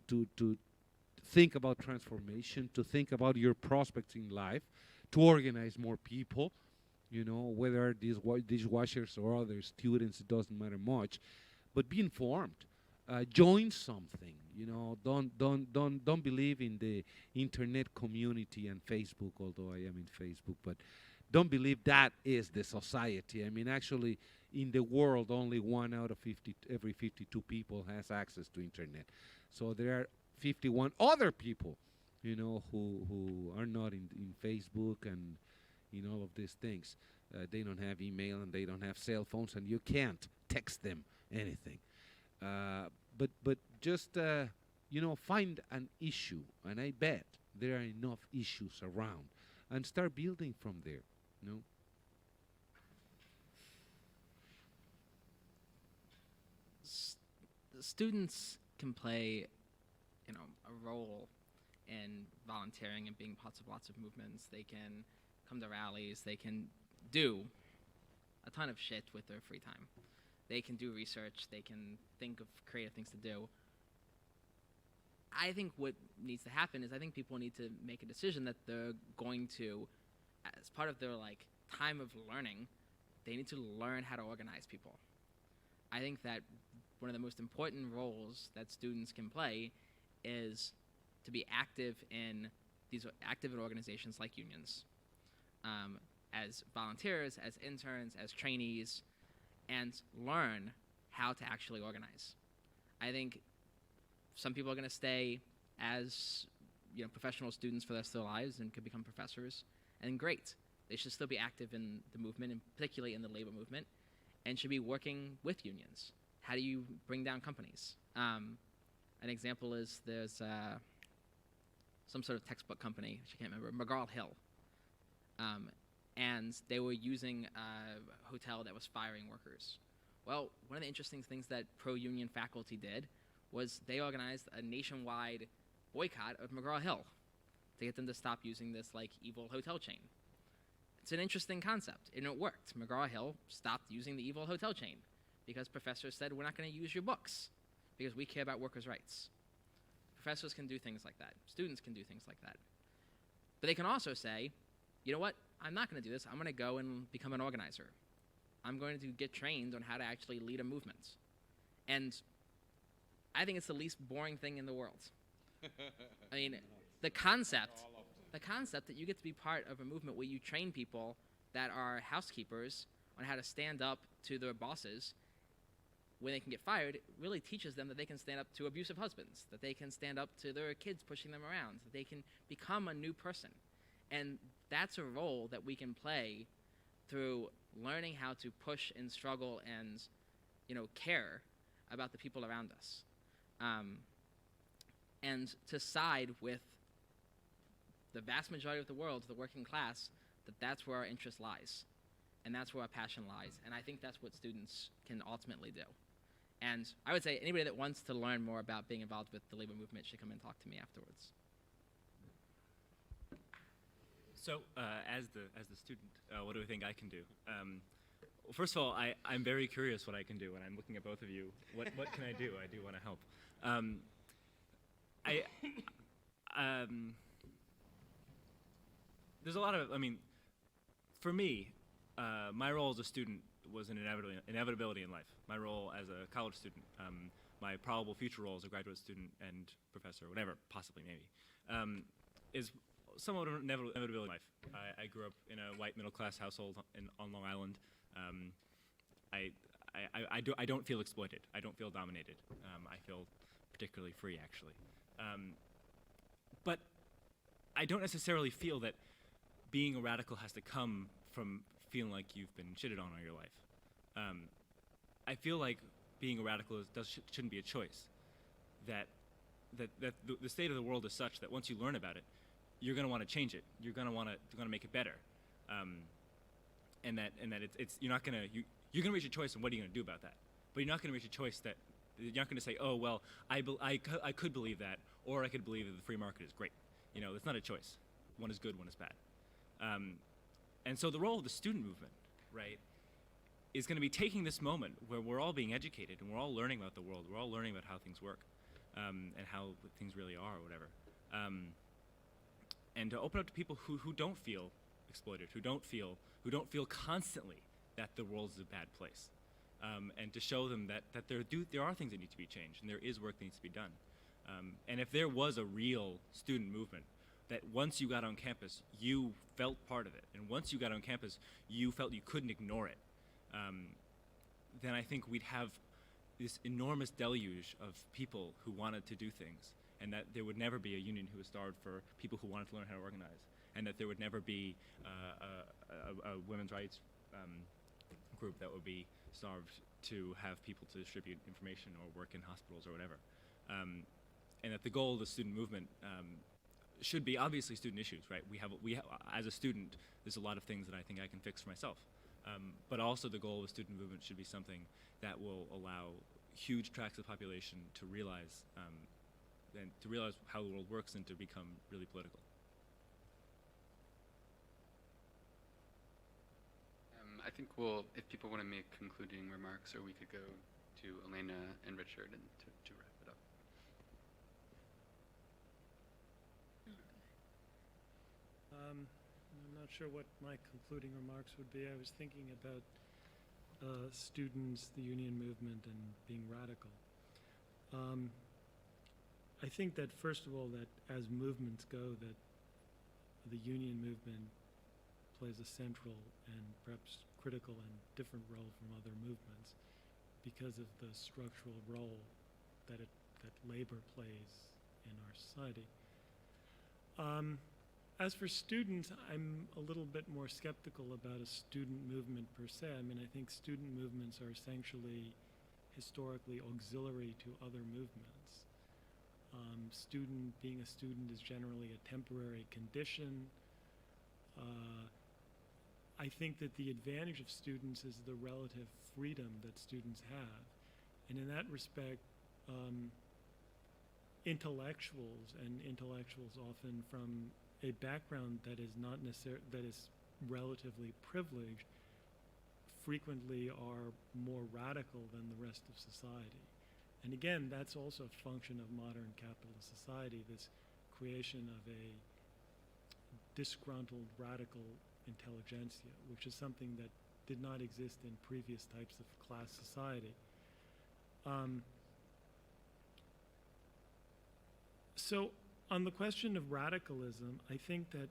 think about transformation, to think about your prospects in life, to organize more people, whether these dishwashers or other students, it doesn't matter much, but be informed. Join something, don't believe in the internet community and Facebook, although I am in Facebook, but don't believe that is the society. I mean, actually, in the world, only 1 out of every 52 people has access to internet. So there are 51 other people, who are not in Facebook and in all of these things. They don't have email and they don't have cell phones, and you can't text them anything. But just, find an issue, and I bet there are enough issues around, and start building from there, Students can play, a role in volunteering and being parts of lots of movements. They can come to rallies. They can do a ton of shit with their free time. They can do research. They can think of creative things to do. I think what needs to happen is I think people need to make a decision that they're going to, as part of their time of learning, they need to learn how to organize people. I think that one of the most important roles that students can play is to be active in organizations like unions, as volunteers, as interns, as trainees, and learn how to actually organize. I think some people are going to stay as professional students for the rest of their lives and could become professors, and great. They should still be active in the movement, and particularly in the labor movement, and should be working with unions. How do you bring down companies? An example is there's some sort of textbook company, which I can't remember, McGraw-Hill. And they were using a hotel that was firing workers. Well, one of the interesting things that pro-union faculty did was they organized a nationwide boycott of McGraw-Hill to get them to stop using this evil hotel chain. It's an interesting concept, and it worked. McGraw-Hill stopped using the evil hotel chain because professors said, we're not going to use your books because we care about workers' rights. Professors can do things like that. Students can do things like that. But they can also say, you know what? I'm not going to do this. I'm going to go and become an organizer. I'm going to get trained on how to actually lead a movement. And I think it's the least boring thing in the world. I mean, the concept that you get to be part of a movement where you train people that are housekeepers on how to stand up to their bosses when they can get fired really teaches them that they can stand up to abusive husbands, that they can stand up to their kids pushing them around, that they can become a new person. And that's a role that we can play through learning how to push and struggle and, care about the people around us. And to side with the vast majority of the world, the working class, that's where our interest lies. And that's where our passion lies. And I think that's what students can ultimately do. And I would say anybody that wants to learn more about being involved with the labor movement should come and talk to me afterwards. So, as the student, what do I think I can do? Well, first of all, I'm very curious what I can do, and I'm looking at both of you. What can I do? I do want to help. There's a lot of, for me, my role as a student was an inevitability in life. My role as a college student, my probable future role as a graduate student and professor, whatever, possibly maybe, is somewhat of an inevitability in life. I grew up in a white middle-class household on Long Island. I don't feel exploited. I don't feel dominated. I feel particularly free, actually. But I don't necessarily feel that being a radical has to come from feeling like you've been shitted on all your life. I feel like being a radical shouldn't be a choice. That the state of the world is such that once you learn about it, you're going to want to change it. You're going to want to make it better, and that it's you're not going to you're going to reach a choice, and what are you going to do about that? But you're not going to reach a choice that you're not going to say, oh well, I could believe that, or I could believe that the free market is great. You know, it's not a choice. One is good, one is bad. And so the role of the student movement, right, is going to be taking this moment where we're all being educated and we're all learning about the world, we're all learning about how things work, and how things really are, or whatever. And to open up to people who don't feel exploited, who don't feel constantly that the world is a bad place, and to show them that there are things that need to be changed and there is work that needs to be done. And if there was a real student movement that once you got on campus, you felt part of it, and once you got on campus, you felt you couldn't ignore it, then I think we'd have this enormous deluge of people who wanted to do things, and that there would never be a union who was starved for people who wanted to learn how to organize, and that there would never be a women's rights group that would be starved to have people to distribute information or work in hospitals or whatever. And that the goal of the student movement should be obviously student issues, right? We have, as a student, there's a lot of things that I think I can fix for myself. But also the goal of the student movement should be something that will allow huge tracts of the population to realize how the world works and to become really political. I think if people want to make concluding remarks, or we could go to Elena and Richard and to wrap it up. I'm not sure what my concluding remarks would be. I was thinking about students, the union movement, and being radical. I think that, first of all, that as movements go, that the union movement plays a central and perhaps critical and different role from other movements because of the structural role that labor plays in our society. As for students, I'm a little bit more skeptical about a student movement per se. I mean, I think student movements are essentially historically auxiliary to other movements. Being a student is generally a temporary condition. I think that the advantage of students is the relative freedom that students have. And in that respect, intellectuals often from a background that is not necessarily, that is relatively privileged, frequently are more radical than the rest of society. And again, that's also a function of modern capitalist society, this creation of a disgruntled radical intelligentsia, which is something that did not exist in previous types of class society. So on the question of radicalism, I think that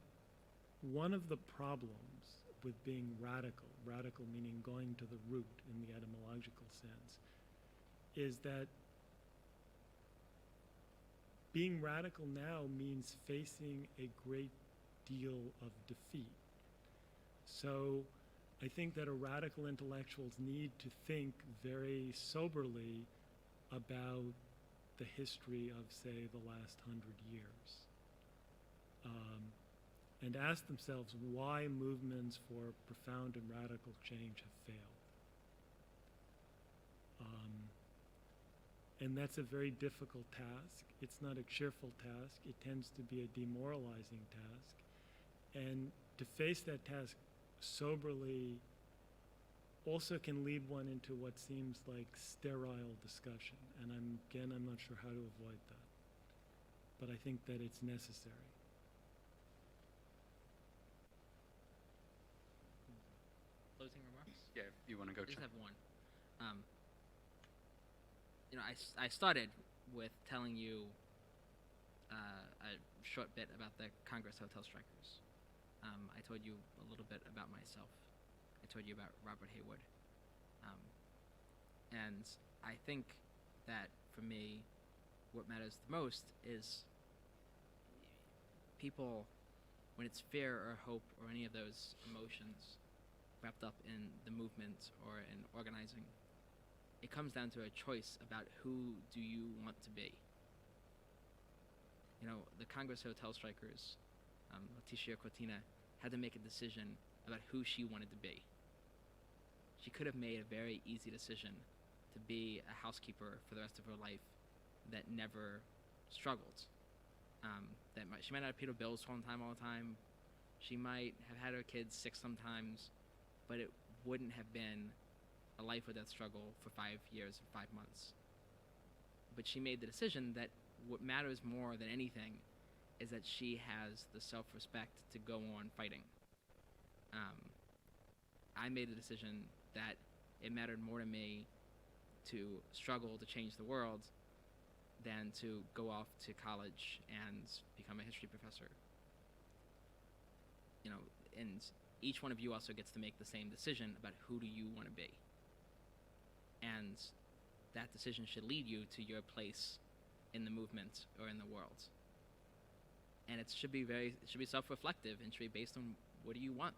one of the problems with being radical meaning going to the root in the etymological sense, is that being radical now means facing a great deal of defeat. So I think that radical intellectuals need to think very soberly about the history of, say, the last 100 years. And ask themselves why movements for profound and radical change have failed. And that's a very difficult task. It's not a cheerful task. It tends to be a demoralizing task. And to face that task soberly also can lead one into what seems like sterile discussion. And I'm not sure how to avoid that. But I think that it's necessary. Closing remarks? Yeah, if you want to go. I just have one. I started with telling you a short bit about the Congress Hotel strikers. I told you a little bit about myself. I told you about Robert Haywood. And I think that for me, what matters the most is people, when it's fear or hope or any of those emotions wrapped up in the movement or in organizing, it comes down to a choice about who do you want to be. You know, the Congress Hotel strikers, Leticia Cortina, had to make a decision about who she wanted to be. She could have made a very easy decision to be a housekeeper for the rest of her life that never struggled. She might not have paid her bills all the time. She might have had her kids sick sometimes, but it wouldn't have been a life or death struggle for 5 years and 5 months. But she made the decision that what matters more than anything is that she has the self-respect to go on fighting. I made the decision that it mattered more to me to struggle to change the world than to go off to college and become a history professor. You know, and each one of you also gets to make the same decision about who do you want to be. And that decision should lead you to your place in the movement or in the world. And it should be self-reflective and should be based on what do you want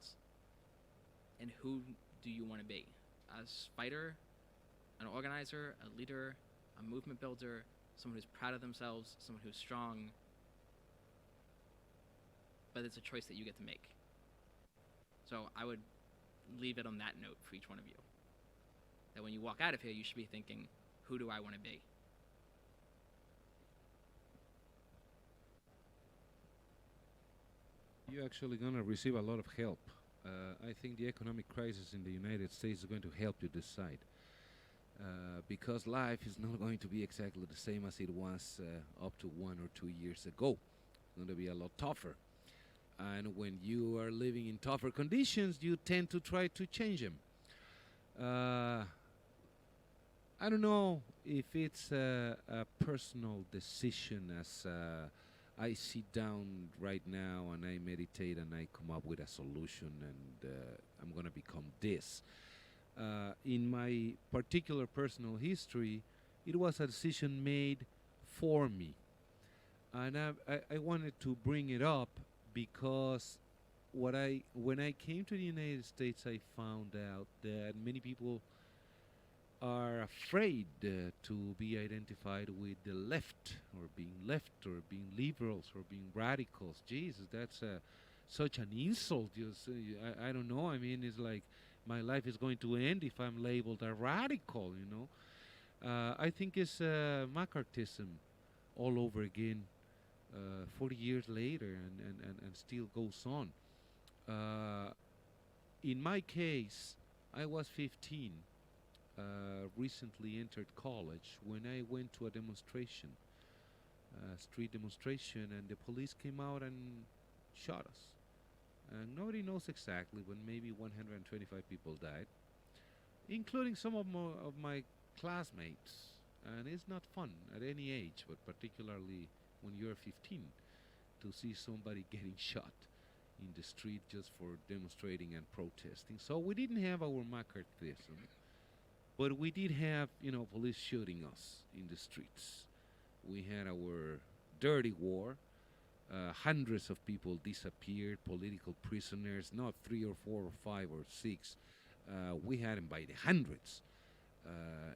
and who do you want to be. A fighter, an organizer, a leader, a movement builder, someone who's proud of themselves, someone who's strong. But it's a choice that you get to make. So I would leave it on that note for each one of you. That when you walk out of here, you should be thinking, who do I want to be? You're actually going to receive a lot of help. I think the economic crisis in the United States is going to help you decide. Because life is not going to be exactly the same as it was up to 1 or 2 years ago. It's going to be a lot tougher. And when you are living in tougher conditions, you tend to try to change them. I don't know if it's a personal decision as I sit down right now and I meditate and I come up with a solution and I'm going to become this. In my particular personal history, it was a decision made for me. And I wanted to bring it up because when I came to the United States, I found out that many people are afraid to be identified with the left or being liberals or being radicals. Jesus, that's such an insult. I don't know. I mean, it's like my life is going to end if I'm labeled a radical, you know. I think it's McCarthyism all over again, 40 years later, and still goes on. In my case, I was 15. Recently entered college when I went to a demonstration, street demonstration, and the police came out and shot us. And nobody knows exactly, but maybe 125 people died, including some of my classmates. And it's not fun at any age, but particularly when you're 15, to see somebody getting shot in the street just for demonstrating and protesting. So we didn't have our McCarthyism. But we did have, police shooting us in the streets. We had our dirty war. Hundreds of people disappeared, political prisoners, not 3 or 4 or 5 or 6. We had them by the hundreds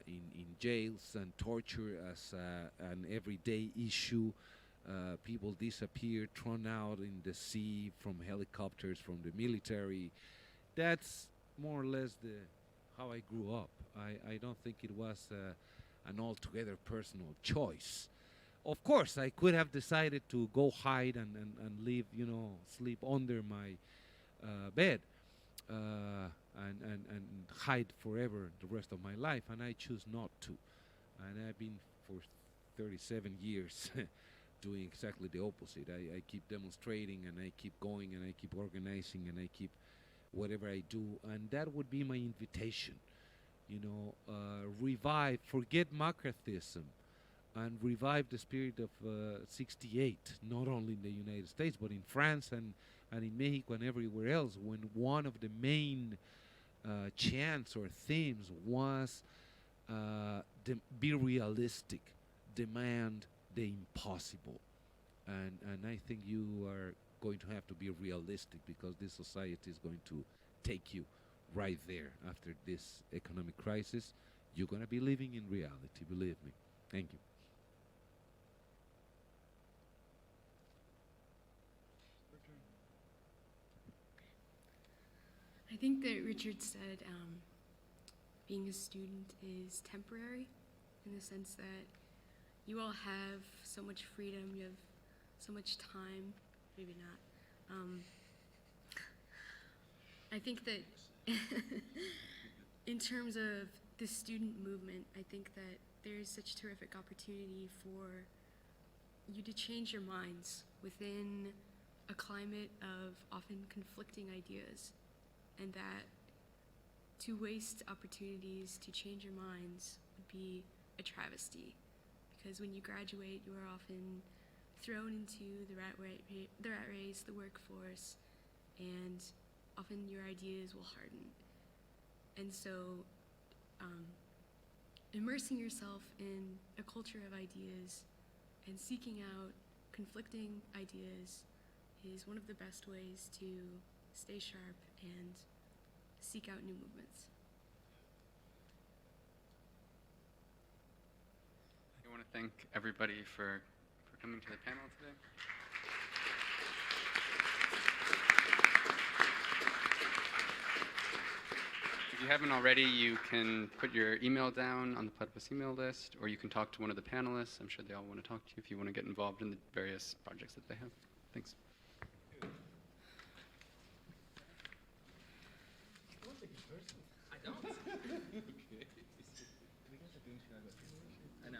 in jails and torture as an everyday issue. People disappeared, thrown out in the sea from helicopters, from the military. That's more or less how I grew up. I don't think it was an altogether personal choice. Of course, I could have decided to go hide and live, sleep under my bed and hide forever the rest of my life, and I choose not to. And I've been for 37 years doing exactly the opposite. I keep demonstrating, and I keep going, and I keep organizing, and I keep whatever I do, and that would be my invitation. Revive, forget McCarthyism, and revive the spirit of 68, not only in the United States, but in France and in Mexico and everywhere else, when one of the main chants or themes was be realistic, demand the impossible. And I think you are going to have to be realistic, because this society is going to take you right there after this economic crisis. you're going to be living in reality, believe me. Thank you. I think that Richard said being a student is temporary in the sense that you all have so much freedom, you have so much time, maybe not. I think that in terms of the student movement, I think that there's such terrific opportunity for you to change your minds within a climate of often conflicting ideas, and that to waste opportunities to change your minds would be a travesty, because when you graduate, you are often thrown into the rat race, the workforce, and often your ideas will harden. And so immersing yourself in a culture of ideas and seeking out conflicting ideas is one of the best ways to stay sharp and seek out new movements. I want to thank everybody for coming to the panel today. If you haven't already, you can put your email down on the Platypus email list, or you can talk to one of the panelists. I'm sure they all want to talk to you if you want to get involved in the various projects that they have. Thanks. I don't. I know.